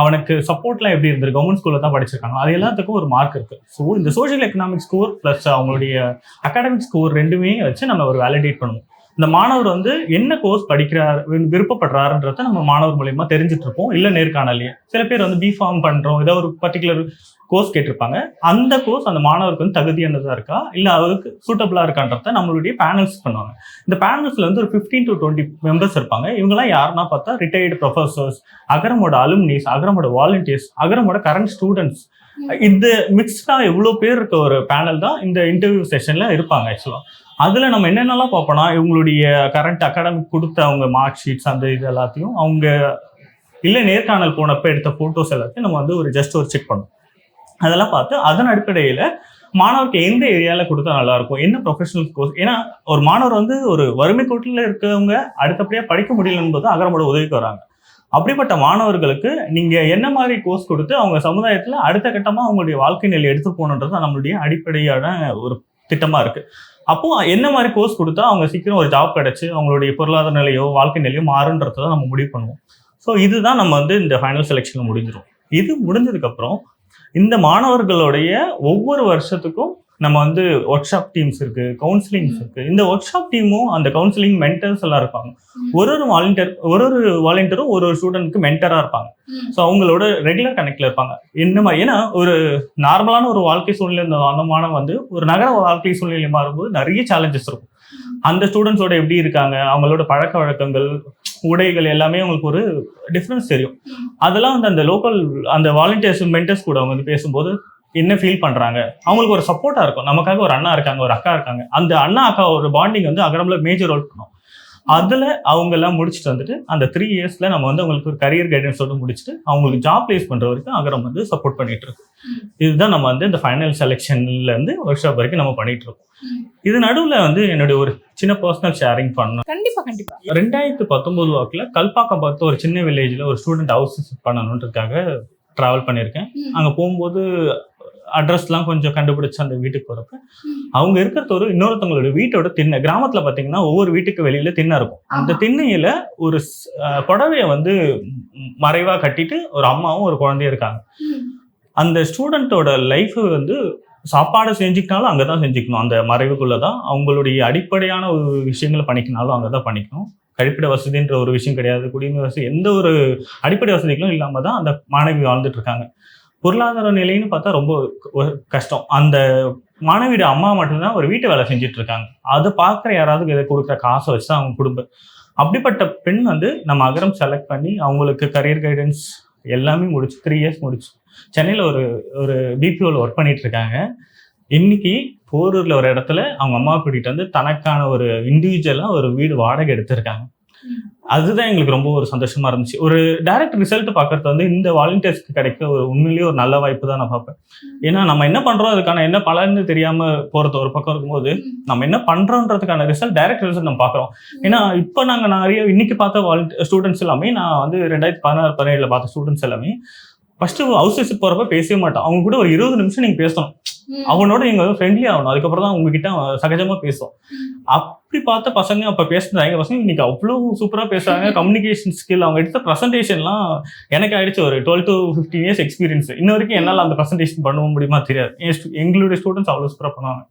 அவனுக்கு சப்போர்ட்லாம் எப்படி இருந்திருக்கு, கவர்மெண்ட் ஸ்கூலில் தான் படிச்சிருக்காங்க, அது எல்லாத்துக்கும் ஒரு மார்க் இருக்குது. ஸோ இந்த சோஷியல் எக்கனாமிக் ஸ்கோர் ப்ளஸ் அவங்களுடைய அகாடமிக் ஸ்கோர் ரெண்டுமே வச்சு நம்ம ஒரு வேலிடேட் பண்ணுவோம். இந்த மாணவர் வந்து என்ன கோர்ஸ் படிக்கிறார், விருப்பப்படுறாருன்றத நம்ம மாணவர் மூலியமா தெரிஞ்சுட்டு இருப்போம். இல்லை நேர்காணலையே சில பேர் வந்து பிஃபார்ம் பண்றோம், ஏதோ ஒரு பர்டிகுலர் கோர்ஸ் கேட்டிருப்பாங்க. அந்த கோர்ஸ் அந்த மாணவருக்கு வந்து தகுதியானதா இருக்கா, இல்லை அவருக்கு சூட்டபிளா இருக்கான்றத நம்மளுடைய பேனல்ஸ் பண்ணுவாங்க. இந்த பேனல்ஸ்ல வந்து ஒரு 15 to 20 மெம்பர்ஸ் இருப்பாங்க. இவங்கெல்லாம் யாருன்னா பார்த்தா ரிட்டையர்டு ப்ரொஃபசர்ஸ், அகரமோட அலுமினிஸ், அகரமோட வாலண்டியர்ஸ், அகரமோட கரண்ட் ஸ்டூடெண்ட்ஸ். இந்த மிக்ஸ்டா எவ்வளோ பேர் இருக்க ஒரு பேனல் தான் இந்த இன்டர்வியூ செஷன்ல இருப்பாங்க. ஆக்சுவலா அதுல நம்ம என்னென்னலாம் பார்ப்போம்னா, இவங்களுடைய கரண்ட் அகாடமிக் கொடுத்த அவங்க மார்க் ஷீட்ஸ், அந்த இது எல்லாத்தையும் அவங்க இல்லை நேர்காணல் போனப்போ எடுத்த ஃபோட்டோஸ் எல்லாத்தையும் நம்ம வந்து ஒரு செக் பண்ணுவோம். அதெல்லாம் பார்த்து அதன் அடிப்படையில் மாணவருக்கு எந்த ஏரியாவில் கொடுத்தா நல்லா இருக்கும், என்ன ப்ரொஃபஷனல் கோர்ஸ். ஏன்னா ஒரு மாணவர் வந்து ஒரு வறுமை கோட்டில் இருக்கவங்க அடுத்தபடியாக படிக்க முடியலன்னு போது அகரமோட உதவிக்கு வராங்க. அப்படிப்பட்ட மாணவர்களுக்கு நீங்க என்ன மாதிரி கோர்ஸ் கொடுத்து அவங்க சமுதாயத்துல அடுத்த கட்டமா அவங்களுடைய வாழ்க்கை நிலை எடுத்து போகணுன்றது நம்மளுடைய அடிப்படையான ஒரு திட்டமா இருக்கு. அப்போ என்ன மாதிரி கோர்ஸ் கொடுத்தா அவங்க சீக்கிரம் ஒரு ஜாப் கிடைச்சு அவங்களுடைய பொருளாதார நிலையோ வாழ்க்கை நிலையோ மாறுன்றதை நம்ம முடிவு பண்ணுவோம். ஸோ இதுதான் நம்ம வந்து இந்த ஃபைனல் செலெக்ஷன்ல முடிஞ்சிடும். இது முடிஞ்சதுக்கு அப்புறம் இந்த மாணவர்களுடைய ஒவ்வொரு வருஷத்துக்கும் நம்ம வந்து ஒர்க் ஷாப் டீம்ஸ் இருக்கு, கவுன்சிலிங்ஸ் இருக்கு. இந்த ஒர்க் ஷாப் டீமும் அந்த கவுன்சிலிங் மென்டர்ஸ் எல்லாம் இருப்பாங்க. ஒரு வாலண்டியரும் ஒரு ஸ்டூடெண்ட்க்கு மென்டரா இருப்பாங்க. ஸோ அவங்களோட ரெகுலர் கனெக்ட்ல இருப்பாங்க. என்ன மாதிரி, ஏன்னா ஒரு நார்மலான ஒரு வாழ்க்கை சூழ்நிலை அந்த மாணவன் வந்து ஒரு நகர வாழ்க்கை சூழ்நிலை மாறும்போது நிறைய சேலஞ்சஸ் இருக்கும். அந்த ஸ்டூடெண்ட்ஸோட எப்படி இருக்காங்க, அவங்களோட பழக்க வழக்கங்கள், உடைகள் எல்லாமே அவங்களுக்கு ஒரு டிஃப்ரென்ஸ் தெரியும். அதெல்லாம் வந்து அந்த லோக்கல் அந்த வாலண்டியர்ஸ் மென்டர்ஸ் கூட அவங்க வந்து பேசும்போது என்ன ஃபீல் பண்றாங்க, அவங்களுக்கு ஒரு சப்போர்ட்டா இருக்கும். நமக்காக ஒரு அண்ணா இருக்காங்க, ஒரு அக்கா இருக்காங்க. அந்த அண்ணா அக்கா ஒரு பாண்டிங் வந்து அகரம்ல மேஜர் ரோல் பண்ணும். அதில் அவங்க எல்லாம் முடிச்சுட்டு வந்துட்டு அந்த 3 இயர்ஸில் நம்ம வந்து அவங்களுக்கு ஒரு கரியர் கைடன்ஸோடு முடிச்சுட்டு அவங்களுக்கு ஜாப் பிளேஸ் பண்ணுற வரைக்கும் அகரம் வந்து சப்போர்ட் பண்ணிட்டு இருக்கோம். இதுதான் நம்ம வந்து இந்த ஃபைனல் செலெக்ஷன்லேருந்து ஒர்க் ஷாப் வரைக்கும் நம்ம பண்ணிட்டு இருக்கோம். இது நடுவில் வந்து என்னுடைய ஒரு சின்ன பர்சனல் ஷேரிங் பண்ணணும். கண்டிப்பா 2019 வாக்கில் கல்பாக்கம் பார்த்து ஒரு சின்ன வில்லேஜில் ஒரு ஸ்டூடெண்ட் ஹவுஸ் விசிட் பண்ணணுன்றதுக்காக ட்ராவல் பண்ணியிருக்கேன். அங்கே போகும்போது அட்ரஸ்லாம் கொஞ்சம் கண்டுபிடிச்சு அந்த வீட்டுக்கு போகிறப்ப அவங்க இருக்கிறது ஒரு இன்னொருத்தவங்களோட வீட்டோட திண்ணை. கிராமத்தில் பார்த்தீங்கன்னா ஒவ்வொரு வீட்டுக்கு வெளியில திண்ணை இருக்கும். அந்த திண்ணையில ஒரு புடவையை வந்து மறைவாக கட்டிட்டு ஒரு அம்மாவும் ஒரு குழந்தையும் இருக்காங்க. அந்த ஸ்டூடெண்ட்டோட லைஃப் வந்து சாப்பாடு செஞ்சுக்கினாலும் அங்கே தான் செஞ்சுக்கணும், அந்த மறைவுக்குள்ளே தான். அவங்களுடைய அடிப்படையான ஒரு விஷயங்களை பண்ணிக்கினாலும் அங்கே தான் பண்ணிக்கணும். கழிப்பிட வசதின்ற ஒரு விஷயம் கிடையாது, குடிநீர் வசதி, எந்த ஒரு அடிப்படை வசதிகளும் இல்லாமல் தான் அந்த மாணவி வாழ்ந்துட்டு இருக்காங்க. பொருளாதார நிலைன்னு பார்த்தா ரொம்ப கஷ்டம். அந்த மாணவியோட அம்மா மட்டும்தான் ஒரு வீட்டு வேலை செஞ்சுட்டு இருக்காங்க. அதை பார்க்குற யாராவது இதை கொடுக்குற காசை வச்சு தான் அவங்க குடும்பம். அப்படிப்பட்ட பெண் வந்து நம்ம அகரம் செலக்ட் பண்ணி அவங்களுக்கு கரியர் கைடன்ஸ் எல்லாமே முடிச்சு 3 இயர்ஸ் முடிச்சு சென்னையில் ஒரு பிபிஓவில் ஒர்க் பண்ணிட்டு இருக்காங்க. இன்னைக்கு போரூரில் ஒரு இடத்துல அவங்க அம்மா கூட்டிகிட்டு வந்து தனக்கான ஒரு இண்டிவிஜுவலாக ஒரு வீடு வாடகை எடுத்திருக்காங்க. அதுதான் எங்களுக்கு ரொம்ப ஒரு சந்தோஷமா இருந்துச்சு. ஒரு டைரக்ட் ரிசல்ட் பார்க்கறது வந்து இந்த வாலண்டியர்ஸ்க்கு கிடைக்க ஒரு உண்மையிலேயே ஒரு நல்ல வாய்ப்பு தான் நான் பார்ப்பேன். ஏன்னா நம்ம என்ன பண்றோம், அதுக்கான என்ன பலன்னு தெரியாம போறது ஒரு பக்கம் இருக்கும்போது நம்ம என்ன பண்றோன்றதுக்கான ரிசல்ட், டைரக்ட் ரிசல்ட் நம்ம பார்க்குறோம். ஏன்னா இப்போ நாங்கள் நிறைய இன்னைக்கு பார்த்த ஸ்டூடெண்ட்ஸ் எல்லாமே, நான் வந்து 2016-17 பார்த்த ஸ்டூடெண்ட்ஸ் எல்லாமே ஃபர்ஸ்ட் ஹவுஸ் விசிட் போறப்ப பேசவே மாட்டோம். அவங்க கூட ஒரு 20 நிமிஷம் நீங்க பேசணும், அவனோட நீங்க வந்து ஃப்ரெண்ட்லி ஆகணும். அதுக்கப்புறம் தான் உங்ககிட்ட சகஜமா பேசும். அப்படி பார்த்த பசங்க அப்ப பேசுறாங்க பசங்க இன்னைக்கு அவ்வளவு சூப்பரா பேசுறாங்க. கம்யூனிகேஷன் ஸ்கில், அவங்க எடுத்த ப்ரெசன்டேஷன்லாம் எனக்கு ஆயிடுச்சு. ஒரு 12 to 15 இயர்ஸ் எக்ஸ்பீரியன்ஸ். இன்ன வரைக்கும் என்னால் அந்த ப்ரெசன்டேஷன் பண்ண முடியுமா தெரியாது. எங்களுடைய ஸ்டூடெண்ட்ஸ் அவ்வளவு சூப்பரா பண்ணுவாங்க.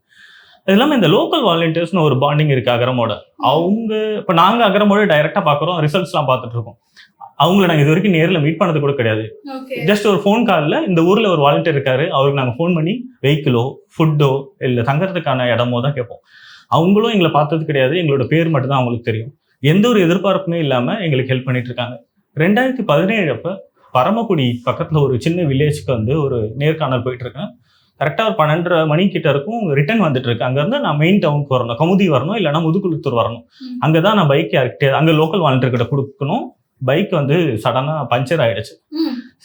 அது இல்லாமல் இந்த லோக்கல் வாலண்டியர்ஸ்னு ஒரு பாண்டிங் இருக்கு அகரமோட. அவங்க இப்போ நாங்கள் அகரமோட டைரக்டா பார்க்குறோம், ரிசல்ட்ஸ்லாம் பார்த்துட்டு இருக்கோம். அவங்களை நாங்கள் இது வரைக்கும் நேரில் மீட் பண்ணது கூட கிடையாது. ஜஸ்ட் ஒரு ஃபோன் காலில் இந்த ஊரில் ஒரு வாலண்டியர் இருக்காரு, அவருக்கு நாங்கள் ஃபோன் பண்ணி வெஹிக்கிளோ ஃபுட்டோ இல்லை தங்கறதுக்கான இடமோ தான் கேட்போம். அவங்களும் எங்களை பார்த்தது கிடையாது, எங்களோட பேர் மட்டும் தான் அவங்களுக்கு தெரியும். எந்த ஒரு எதிர்பார்ப்புமே இல்லாமல் எங்களுக்கு ஹெல்ப் பண்ணிட்டு இருக்காங்க. 2017 அப்போ பரமக்குடி பக்கத்தில் ஒரு சின்ன வில்லேஜ்க்கு வந்து ஒரு நேர்காணல் போயிட்டு இருக்கேன். கரெக்டாக ஒரு 12:30 மணி கிட்ட இருக்கும், ரிட்டர்ன் வந்துட்டு இருக்கு. அங்கேருந்து நான் மெயின் டவுனுக்கு வரணும், கமுதி வரணும், இல்லைனா முதுகுளத்தூர் வரணும். அங்கே தான் நான் பைக் யார்கிட்ட அங்கே லோக்கல் வாலண்டியர் கிட்ட கொடுக்கணும். பைக் வந்து சடனாக பஞ்சர் ஆயிடுச்சு.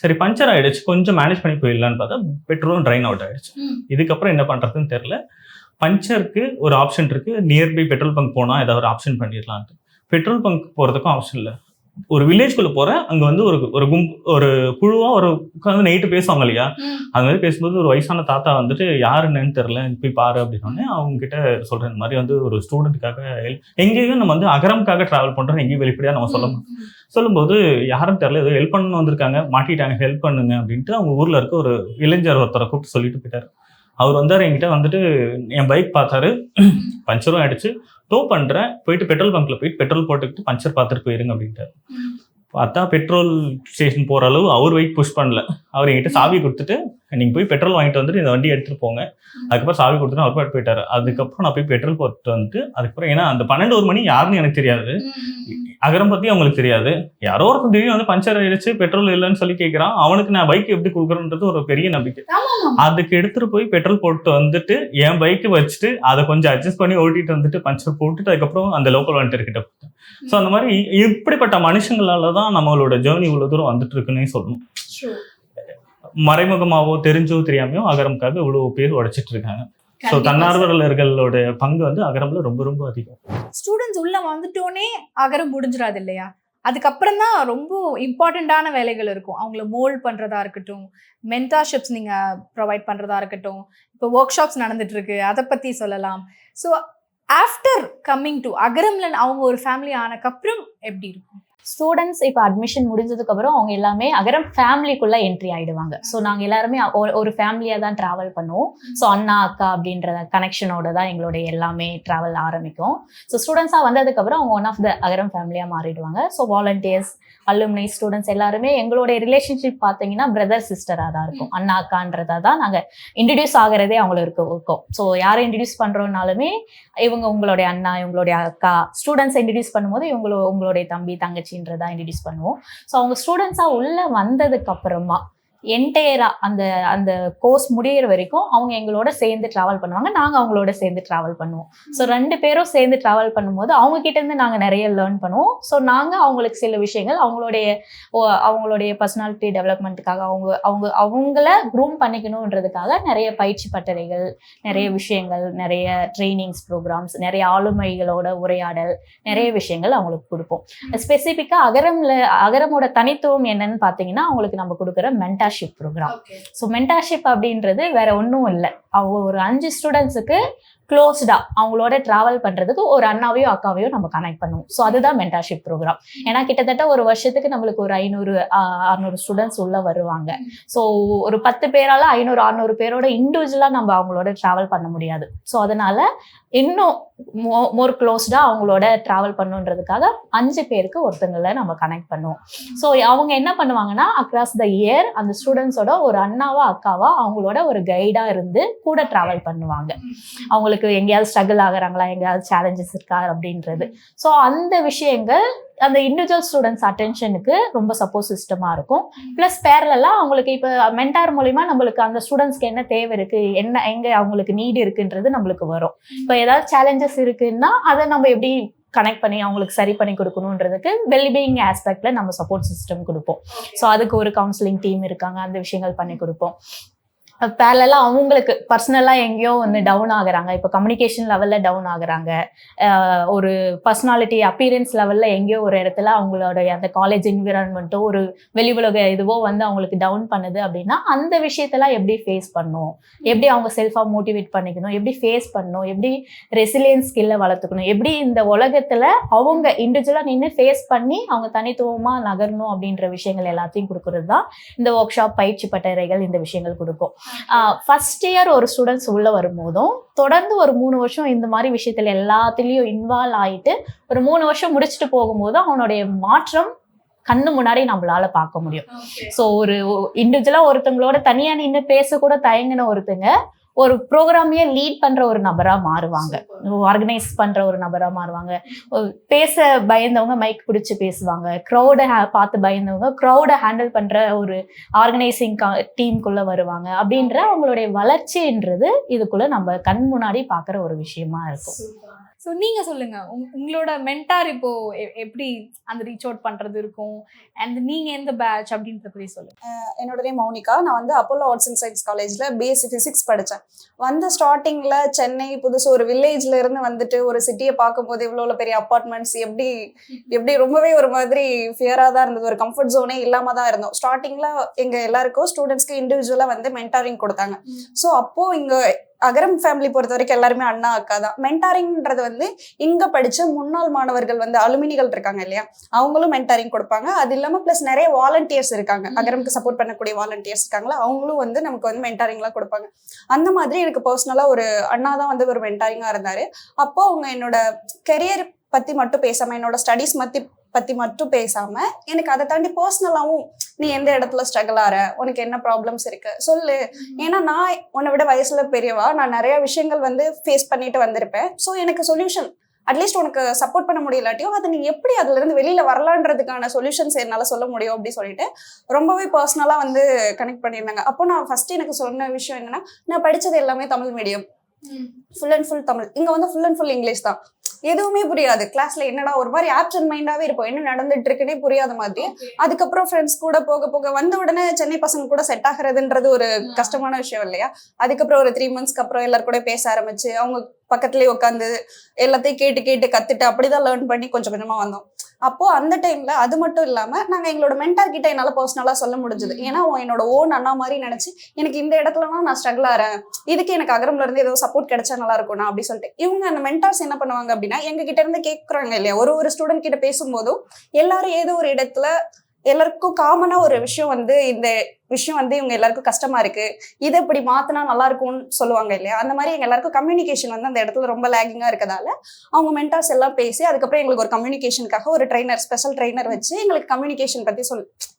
சரி பஞ்சர் ஆயிடுச்சு, கொஞ்சம் மேனேஜ் பண்ணி போயிடலான்னு பார்த்தா பெட்ரோலும் ட்ரைன் அவுட் ஆயிடுச்சு. இதுக்கப்புறம் என்ன பண்ணுறதுன்னு தெரியல. பஞ்சருக்கு ஒரு ஆப்ஷன் இருக்கு, நியர்பை பெட்ரோல் பங்க் போனால் ஏதாவது ஒரு ஆப்ஷன் பண்ணிடலான்ட்டு. பெட்ரோல் பங்க் போகிறதுக்கும் ஆப்ஷன் இல்லை. ஒரு வில்லேஜ்குள்ளே போகிறேன், அங்கே வந்து ஒரு குழுவாக ஒரு உட்காந்து நைட்டு பேசுவாங்க இல்லையா, அது மாதிரி பேசும்போது ஒரு வயசான தாத்தா வந்துட்டு யாருன்னு தெரியல, போய் பாரு அப்படின்னோடனே அவங்க கிட்ட சொல்கிறேன், இந்த மாதிரி வந்து ஒரு ஸ்டூடெண்ட்டுக்காக எங்கேயும் நம்ம வந்து அகரம்காக ட்ராவல் பண்ணுறோம், எங்கேயும் வெளிப்படையாக நம்ம சொல்லும்போது யாரும் தெரியல, ஏதோ ஹெல்ப் பண்ணணும் வந்திருக்காங்க, மாட்டிட்டாங்க, ஹெல்ப் பண்ணுங்க அப்படின்ட்டு அவங்க ஊரில் இருக்க ஒரு இளைஞர் ஒருத்தரை கூப்பிட்டு சொல்லிட்டு போயிட்டார். அவர் வந்தார், என்கிட்ட வந்துட்டு என் பைக் பார்த்தாரு, பஞ்சரும் ஆயிடுச்சு, டோ பண்ணுறேன், போயிட்டு பெட்ரோல் பங்க்கில் போயிட்டு பெட்ரோல் போட்டுக்கிட்டு பஞ்சர் பார்த்துட்டு போயிருங்க அப்படின்ட்டார். பார்த்தா பெட்ரோல் ஸ்டேஷன் போகிற அளவு அவர் வெயிட் புஷ் பண்ணல. அவர் என்கிட்ட சாவி கொடுத்துட்டு நீங்கள் போய் பெட்ரோல் வாங்கிட்டு வந்துட்டு இந்த வண்டி எடுத்துகிட்டு போங்க, அதுக்கப்புறம் சாவி கொடுத்துட்டு அவர் பாட்டு போயிட்டார். அதுக்கப்புறம் நான் போய் பெட்ரோல் போட்டு வந்துட்டு அதுக்கப்புறம் ஏன்னா அந்த 12 மணி யாருன்னு எனக்கு தெரியாது, அகரம் பற்றி அவங்களுக்கு தெரியாது. யாரோ ஒருத்தர் திடீர்னு வந்து பஞ்சர் ஆயிடுச்சு, பெட்ரோல் இல்லைன்னு சொல்லி கேட்குறான். அவனுக்கு நான் பைக் எப்படி கொடுக்குறேன்றது ஒரு பெரிய நம்பிக்கை. அதுக்கு எடுத்துகிட்டு போய் பெட்ரோல் போட்டு வந்துட்டு என் பைக்கு வச்சுட்டு அதை கொஞ்சம் அட்ஜஸ்ட் பண்ணி ஓட்டிட்டு வந்துட்டு பஞ்சர் போட்டுட்டு அதுக்கப்புறம் அந்த லோக்கல் வாலண்டியர் கிட்ட போட்டேன். ஸோ அந்த மாதிரி இப்படிப்பட்ட மனுஷங்களால தான் நம்மளோட ஜேர்னி இவ்வளோ தூரம் வந்துட்டு இருக்குன்னே சொல்லணும். மறைமுகமாவோ தெரிஞ்சோ தெரியாமையோ அகரம்காக இவ்வளவு பேர் உடைச்சிட்டு இருக்காங்க. ஸோ தன்னார்வலர்களோட பங்கு வந்து அகரம்ல ரொம்ப ரொம்ப அதிகம். ஸ்டூடெண்ட்ஸ் உள்ள வந்துட்டோன்னே அகரம் முடிஞ்சிடாது இல்லையா, அதுக்கப்புறம் தான் ரொம்ப இம்பார்ட்டண்ட்டான வேலைகள் இருக்கும். அவங்கள மோல்ட் பண்ணுறதா இருக்கட்டும், மென்டார்ஷிப்ஸ் நீங்கள் ப்ரொவைட் பண்ணுறதா இருக்கட்டும், இப்போ ஒர்க் ஷாப்ஸ் நடந்துட்டு இருக்கு, அதை பற்றி சொல்லலாம். ஸோ ஆஃப்டர் கம்மிங் டு அகரம்ல அவங்க ஒரு ஃபேமிலி ஆனக்கப்புறம் எப்படி இருக்கும்? ஸ்டூடெண்ட்ஸ் இப்போ அட்மிஷன் முடிஞ்சதுக்கப்புறம் அவங்க எல்லாமே அகரம் ஃபேமிலிக்குள்ளே என்ட்ரி ஆகிடுவாங்க. ஸோ நாங்கள் எல்லாருமே ஒரு ஃபேமிலியாக தான் ட்ராவல் பண்ணுவோம். ஸோ அண்ணா அக்கா அப்படின்ற கனெக்ஷனோட தான் எங்களுடைய எல்லாமே ட்ராவல் ஆரம்பிக்கும். ஸோ ஸ்டூடெண்ட்ஸாக வந்ததுக்கப்புறம் அவங்க ஒன் ஆஃப் த அகரம் ஃபேமிலியாக மாறிடுவாங்க. ஸோ வாலண்டியர்ஸ், அலுமினி, ஸ்டூடெண்ட்ஸ் எல்லாருமே எங்களுடைய ரிலேஷன்ஷிப் பார்த்தீங்கன்னா பிரதர் சிஸ்டராக தான் இருக்கும். அண்ணா அக்கான்றதா தான் நாங்கள் இன்ட்ரடியூஸ் ஆகிறதே அவங்களுக்கு இருக்கும். ஸோ யாரை இன்ட்ரடியூஸ் பண்ணுறோன்னாலுமே இவங்க உங்களுடைய அண்ணா, இவங்களுடைய அக்கா, ஸ்டூடெண்ட்ஸை இன்ட்ரடியூஸ் பண்ணும்போது உங்களுடைய தம்பி தங்கச்சின்றதா இன்ட்ரடியூஸ் பண்ணுவோம். ஸோ அவங்க ஸ்டூடெண்ட்ஸாக உள்ளே வந்ததுக்கு அப்புறமா என்டையரா அந்த அந்த கோர்ஸ் முடியிற வரைக்கும் அவங்க எங்களோட சேர்ந்து டிராவல் பண்ணுவாங்க, நாங்க அவங்களோட சேர்ந்து டிராவல் பண்ணுவோம். ஸோ 2 பேரும் சேர்ந்து டிராவல் பண்ணும்போது அவங்க கிட்ட இருந்து நாங்க நிறைய லேர்ன் பண்ணுவோம். ஸோ நாங்க அவங்களுக்கு சில விஷயங்கள் அவங்களுடைய பர்சனாலிட்டி டெவலப்மெண்ட்டுக்காக அவங்கள க்ரூம் பண்ணிக்கணுன்றதுக்காக நிறைய பயிற்சி பட்டறைகள், நிறைய விஷயங்கள், நிறைய ட்ரைனிங்ஸ் ப்ரோக்ராம்ஸ், நிறைய ஆளுமைகளோட உரையாடல், நிறைய விஷயங்கள் அவங்களுக்கு கொடுப்போம். ஸ்பெசிஃபிக்கா அகரமோட தனித்துவம் என்னன்னு பாத்தீங்கன்னா அவங்களுக்கு நம்ம கொடுக்குற மென்டார்ஷிப் ப்ரோக்ராம். ஸோ மென்டார்ஷிப் அப்படின்றது வேற ஒன்றும் இல்லை, அவங்க ஒரு 5 ஸ்டூடெண்ட்ஸுக்கு க்ளோஸ்டா அவங்களோட டிராவல் பண்றதுக்கு ஒரு அண்ணாவையோ அக்காவையோ நம்ம கனெக்ட் பண்ணுவோம். ஸோ அதுதான் மென்டார்ஷிப் ப்ரோக்ராம். ஏன்னா கிட்டத்தட்ட ஒரு வருஷத்துக்கு நம்மளுக்கு ஒரு 500-600 ஸ்டூடெண்ட்ஸ் உள்ள வருவாங்க. ஸோ ஒரு 10 பேரால 500-600 பேரோட இண்டிவிஜுவலா நம்ம அவங்களோட டிராவல் பண்ண முடியாது. ஸோ அதனால இன்னும் மோர் க்ளோஸ்டா அவங்களோட டிராவல் பண்ணுன்றதுக்காக 5 பேருக்கு ஒருத்தங்களை நம்ம கனெக்ட் பண்ணுவோம். ஸோ அவங்க என்ன பண்ணுவாங்கன்னா அக்ராஸ் த இயர் அந்த ஸ்டூடெண்ட்ஸோட ஒரு அண்ணாவா அக்காவா அவங்களோட ஒரு கைடா இருந்து கூட டிராவல் பண்ணுவாங்க. அவங்களுக்கு எங்கேயாவது ஸ்ட்ரகிள் ஆகுறாங்களா, எங்கேயாவது சேலஞ்சஸ் இருக்கா அப்படின்றது. ஸோ அந்த விஷயங்கள் அந்த இண்டிவிஜுவல் ஸ்டூடெண்ட்ஸ் அட்டென்ஷனுக்கு ரொம்ப சப்போர்ட் சிஸ்டமா இருக்கும். பிளஸ் பேரலா அவங்களுக்கு இப்போ மென்டார் மூலியமா நம்மளுக்கு அந்த ஸ்டூடெண்ட்ஸ்க்கு என்ன தேவை இருக்கு, என்ன எங்க அவங்களுக்கு நீட் இருக்குன்றது நம்மளுக்கு வரும். இப்போ ஏதாவது சேலஞ்சஸ் இருக்குன்னா அதை நம்ம எப்படி கனெக்ட் பண்ணி அவங்களுக்கு சரி பண்ணி கொடுக்கணுன்றதுக்கு வெல்பீயிங் ஆஸ்பெக்ட்ல நம்ம சப்போர்ட் சிஸ்டம் கொடுப்போம். ஸோ அதுக்கு ஒரு கவுன்சிலிங் டீம் இருக்காங்க, அந்த விஷயங்கள் பண்ணி கொடுப்போம். பேரலா அவங்களுக்கு பர்சனலா எங்கேயோ வந்து டவுன் ஆகுறாங்க, இப்போ கம்யூனிகேஷன் லெவல்ல டவுன் ஆகுறாங்க, ஒரு பர்சனாலிட்டி அப்பியரன்ஸ் லெவல்ல எங்கேயோ ஒரு இடத்துல அவங்களோட அந்த காலேஜ் என்விரான்மெண்ட்டோ ஒரு வெளி உலக இதுவோ வந்து அவங்களுக்கு டவுன் பண்ணுது அப்படின்னா அந்த விஷயத்தெல்லாம் எப்படி ஃபேஸ் பண்ணணும், எப்படி அவங்க செல்ஃபா மோட்டிவேட் பண்ணிக்கணும், எப்படி ஃபேஸ் பண்ணணும், எப்படி ரெசிலியன்ஸ் ஸ்கில்லை வளர்த்துக்கணும், எப்படி இந்த உலகத்துல அவங்க இண்டிவிஜுவலா நின்று ஃபேஸ் பண்ணி அவங்க தனித்துவமா நகரணும் அப்படின்ற விஷயங்கள் எல்லாத்தையும் கொடுக்கறது தான் இந்த ஒர்க் ஷாப் பயிற்சி பட்டறைகள் இந்த விஷயங்கள் கொடுக்கும். ஃபர்ஸ்ட் இயர் ஒரு ஸ்டூடெண்ட்ஸ் உள்ள வரும்போதும் தொடர்ந்து ஒரு 3 வருஷம் இந்த மாதிரி விஷயத்துல எல்லாத்துலயும் இன்வால்வ் ஆயிட்டு ஒரு 3 வருஷம் முடிச்சுட்டு போகும்போது அவனுடைய மாற்றம் கண்ணு முன்னாடி நம்மளால பார்க்க முடியும். ஸோ ஒரு இண்டிவிஜுவலா ஒருத்தவங்களோட தனியா நின்று பேச கூட தயங்கின ஒருத்தங்க ஒரு ப்ரோக்ராமையே லீட் பண்ற ஒரு நபரா மாறுவாங்க, ஆர்கனைஸ் பண்ற ஒரு நபரா மாறுவாங்க. பேச பயந்தவங்க மைக் பிடிச்சு பேசுவாங்க, க்ரௌடை பார்த்து பயந்தவங்க க்ரௌடை ஹேண்டில் பண்ற ஒரு ஆர்கனைசிங் டீமுக்குள்ள வருவாங்க. அப்படின்ற அவங்களுடைய வளர்ச்சின்றது இதுக்குள்ள நம்ம கண் முன்னாடி பாக்குற ஒரு விஷயமா இருக்கும். ஸோ நீங்கள் சொல்லுங்கள், உங்களோட மென்டார் இப்போ எப்படி அந்த ரீச் அவுட் பண்ணுறது இருக்கும், அண்ட் நீங்கள் எந்த பேட்ச் அப்படின்றத பற்றி சொல்லுங்கள். என்னோட நேம் மௌனிகா. நான் வந்து அப்போலோ ஆர்ட்ஸ் அண்ட் சயின்ஸ் காலேஜில் பிஎஸ்சி ஃபிசிக்ஸ் படித்தேன். வந்து ஸ்டார்டிங்கில் சென்னை புதுசு ஒரு வில்லேஜில் இருந்து வந்துட்டு ஒரு சிட்டியை பார்க்கும்போது இவ்வளோ பெரிய அப்பார்ட்மெண்ட்ஸ் எப்படி ரொம்பவே ஒரு மாதிரி ஃபியராக தான் இருந்தது, ஒரு கம்ஃபர்ட் ஜோனே இல்லாமல் தான் இருந்தோம். ஸ்டார்டிங்கில் எங்கள் எல்லாருக்கும் ஸ்டூடெண்ட்ஸ்க்கு இண்டிவிஜுவலாக வந்து மென்டாரிங் கொடுத்தாங்க. ஸோ அப்போது இங்கே அகரம் ஃபேமிலி பொறுத்த வரைக்கும் எல்லாருமே அண்ணா அக்கா தான். மென்டாரிங்ன்றது வந்து இங்க படிச்ச முன்னாள் மாணவர்கள் வந்து அலுமினிகள் இருக்காங்க இல்லையா, அவங்களும் மென்டாரிங் கொடுப்பாங்க. அது இல்லாம பிளஸ் நிறைய வாலண்டியர்ஸ் இருக்காங்க, அகரம்க்கு சப்போர்ட் பண்ணக்கூடிய வாலண்டியர்ஸ் இருக்காங்களா, அவங்களும் வந்து நமக்கு வந்து மென்டாரிங்லாம் கொடுப்பாங்க. அந்த மாதிரி எனக்கு பர்சனலா ஒரு அண்ணா தான் வந்து ஒரு மென்டாரிங்கா இருந்தாரு. அப்போ அவங்க என்னோட கெரியர் பத்தி மட்டும் பேசாம, என்னோட ஸ்டடீஸ் பத்தி மட்டும் பேசாம எனக்கு அதை தாண்டி பர்சனலாவும் நீ எந்த இடத்துல ஸ்ட்ரகிள் ஆற, உனக்கு என்ன ப்ராப்ளம்ஸ் இருக்கு சொல்லு, ஏன்னா நான் உன்னை விட வயசுல பெரியவா, நான் நிறைய விஷயங்கள் வந்து ஃபேஸ் பண்ணிட்டு வந்திருப்பேன். ஸோ எனக்கு சொல்யூஷன் அட்லீஸ்ட் உனக்கு சப்போர்ட் பண்ண முடியலாட்டியும் அதை நீ எப்படி அதுல இருந்து வெளியில வரலான்றதுக்கான சொல்யூஷன்ஸ் என்னால சொல்ல முடியும் அப்படின்னு சொல்லிட்டு ரொம்பவே பர்சனலா வந்து கனெக்ட் பண்ணியிருந்தாங்க. அப்போ நான் ஃபர்ஸ்ட் எனக்கு சொன்ன விஷயம் என்னன்னா, நான் படிச்சது எல்லாமே Tamil medium, full and full Tamil. இங்க வந்து ஃபுல் அண்ட் ஃபுல் இங்கிலீஷ் தான், எதுவுமே புரியாது. கிளாஸ்ல என்னடா ஒரு மாதிரி ஆப்சன்ட் மைண்டாவே இருப்போம், என்ன நடந்துட்டு இருக்குன்னே புரியாத மாதிரி. அதுக்கப்புறம் ஃப்ரெண்ட்ஸ் கூட போக போக வந்த உடனே சென்னை பசங்க கூட செட் ஆகுறதுன்றது ஒரு கஷ்டமான விஷயம் இல்லையா. அதுக்கப்புறம் ஒரு 3 மந்த்ஸ்க்கு அப்புறம் எல்லாரும் கூட பேச ஆரம்பிச்சு அவங்க பக்கத்துலயே உட்காந்து எல்லாத்தையும் கேட்டு கத்துட்டு அப்படிதான் லேர்ன் பண்ணி கொஞ்சம் கொஞ்சமா வந்தோம். அப்போ அந்த டைம்ல அது மட்டும் இல்லாம நாங்க எங்களோட மென்டார் கிட்ட என்னால பர்சனலா சொல்ல முடிஞ்சது. ஏன்னா என்னோட ஓன் அண்ணா மாதிரி நினைச்சு எனக்கு இந்த இடத்துலலாம் நான் ஸ்ட்ரகிள் ஆறேன், இதுக்கு எனக்கு அகரம்ல இருந்து ஏதோ சப்போர்ட் கிடைச்சா நல்லா இருக்கும்னா அப்படி சொல்லிட்டு இவங்க அந்த மென்டார்ஸ் என்ன பண்ணுவாங்க அப்படின்னா, எங்க கிட்ட இருந்து கேட்கறாங்க இல்லையா, ஒரு ஸ்டூடெண்ட் கிட்ட பேசும்போதும் எல்லாரும் ஏதோ ஒரு இடத்துல எல்லாருக்கும் காமனா ஒரு விஷயம் வந்து இந்த விஷயம் வந்து இவங்க எல்லாருக்கும் கஷ்டமா இருக்கு, இதை இப்படி மாத்தினா நல்லா இருக்கும்னு சொல்லுவாங்க இல்லையா. அந்த மாதிரி எங்க எல்லாருக்கும் கம்யூனிகேஷன் வந்து அந்த இடத்துல ரொம்ப லேகிங்கா இருக்கதால அவங்க மென்டார்ஸ் எல்லாம் பேசி அதுக்கப்புறம் எங்களுக்கு ஒரு கம்யூனிகேஷனுக்காக ஒரு ட்ரைனர், ஸ்பெஷல் ட்ரைனர் வச்சு எங்களுக்கு கம்யூனிகேஷன் பத்தி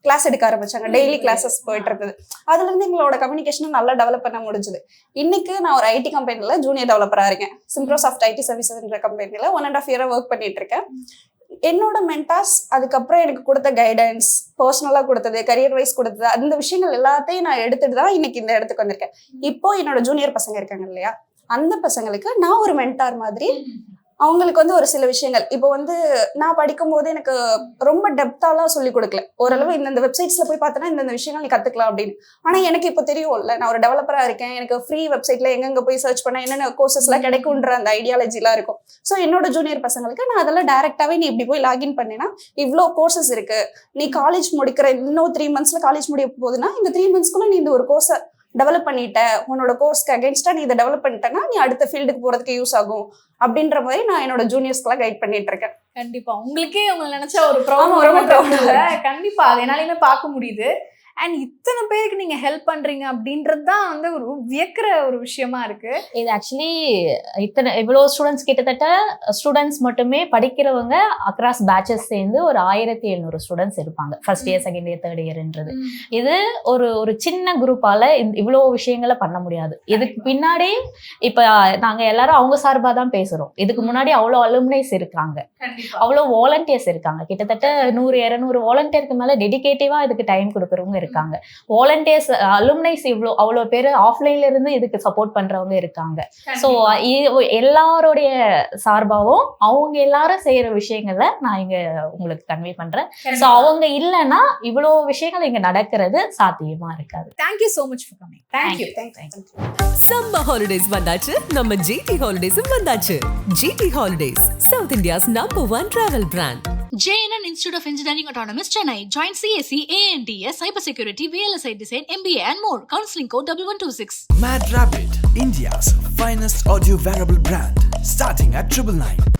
கிளாஸ் எடுக்க ஆரம்பிச்சாங்க. டெய்லி கிளாஸஸ் போயிட்டு இருந்தது. அதுல இருந்து எங்களோட கம்யூனிகேஷனை நல்லா டெவலப் பண்ண முடிஞ்சது. இன்னைக்கு நான் ஒரு ஐடி கம்பெனில ஜூனியர் டெவலப்பரா இருக்கேன். சிம்ப்ரோசாஃப்ட் ஐடி சர்வீசஸ்ன்ற கம்பெனில 1.5 இயரா ஒர்க் பண்ணிட்டு இருக்கேன். என்னோட மென்டார்ஸ் அதுக்கப்புறம் எனக்கு கொடுத்த கைடன்ஸ், பர்சனலாக கொடுத்தது, கரியர் வைஸ் கொடுத்தது, அந்த விஷயங்கள் எல்லாத்தையும் நான் எடுத்துட்டு தான் இன்னைக்கு இந்த இடத்துக்கு வந்திருக்கேன். இப்போ என்னோட ஜூனியர் பசங்க இருக்காங்க இல்லையா, அந்த பசங்களுக்கு நான் ஒரு மென்டார் மாதிரி அவங்களுக்கு வந்து ஒரு சில விஷயங்கள் இப்போ வந்து நான் படிக்கும் போது எனக்கு ரொம்ப டெப்த்தாலாம் சொல்லி கொடுக்கல. ஓரளவு இந்த வெப்சைட்ஸ்ல போய் பார்த்தோன்னா இந்த விஷயங்கள் நீ கத்துக்கலாம் அப்படின்னு. ஆனா எனக்கு இப்போ தெரியும்ல, நான் ஒரு டெவலப்பரா இருக்கேன், எனக்கு ஃப்ரீ வெப்சைட்ல எங்கெங்க போய் சர்ச் பண்ண என்னென்ன கோர்சஸ் எல்லாம் கிடைக்கும்ன்ற அந்த ஐடியாலஜிலாம் இருக்கும். ஸோ என்னோட ஜூனியர் பசங்களுக்கு நான் அதெல்லாம் டைரக்டாவே நீ இப்படி போய் லாகின் பண்ணினா இவ்வளோ கோர்சஸ் இருக்கு, நீ காலேஜ் முடிக்கிற இன்னும் 3 monthsல காலேஜ் முடிய போகுதுன்னா இந்த 3 monthsக்குள்ள நீ இந்த ஒரு கோர்ஸை டெவலப் பண்ணிட்ட, உன்னோட கோர்ஸ்க்கு அகேன்ஸ்டா நீ இதை டெவலப் பண்ணிட்டேன்னா நீ அடுத்த ஃபீல்டுக்கு போறதுக்கு யூஸ் ஆகும் அப்படின்ற மாதிரி நான் என்னோட ஜூனியர்ஸ்க்குலாம் கைட் பண்ணிட்டு இருக்கேன். கண்டிப்பா உங்களுக்கே உங்களை நினைச்சா ஒரு ப்ராப்ளம் கண்டிப்பா அது என்னாலையுமே பார்க்க முடியுது. அண்ட் இத்தனை பேருக்கு நீங்க ஹெல்ப் பண்றீங்க அப்படின்றது தான் வந்து ஒரு வியக்கிற ஒரு விஷயமா இருக்கு. இது ஆக்சுவலி இவ்வளோ ஸ்டூடெண்ட்ஸ், கிட்டத்தட்ட ஸ்டூடெண்ட்ஸ் மட்டுமே படிக்கிறவங்க அக்ராஸ் பேச்சஸ் சேர்ந்து ஒரு 1700 ஸ்டூடெண்ட்ஸ் இருப்பாங்க first year, second year, third இயர்ன்றது. இது ஒரு சின்ன குரூப்பால இவ்வளோ விஷயங்களை பண்ண முடியாது. இதுக்கு பின்னாடி இப்போ நாங்க எல்லாரும் அவங்க சார்பாக தான் பேசுறோம். இதுக்கு முன்னாடி அவ்வளோ அலுமினைஸ் இருக்காங்க, அவ்வளோ வாலண்டியர்ஸ் இருக்காங்க. கிட்டத்தட்ட 100-200 வாலண்டியருக்கு மேல டெடிகேட்டிவா இதுக்கு டைம் கொடுக்குறவங்க இருக்காங்க. வாலண்டியர்ஸ், அலுமினைஸ் அவ்வளோ பேர் ஆஃப்லைன்ல இருந்து இதுக்கு சப்போர்ட் பண்றவங்க இருக்காங்க. ஸோ எல்லாருடைய சார்பாகவும் அவங்க எல்லாரும் செய்யற விஷயங்களை நான் இங்க உங்களுக்கு கன்வே பண்றேன். ஸோ அவங்க இல்லைன்னா இவ்வளோ விஷயங்கள் இங்க நடக்கிறது சாத்தியமா இருக்காது. Thank you so much for coming. Thank you. Summer holidays வந்தாச்சு, நம்ம ஜிடி ஹாலிடேஸும் வந்தாச்சு. GT holidays, south India's #1 travel brand. JNN Institute of Engineering Autonomous, Chennai. Join CSE, ANDS, Cybersecurity, VLSI Design, MBA and more. Counseling code 1126. Mad Rabbit, India's finest audio wearable brand, starting at 999.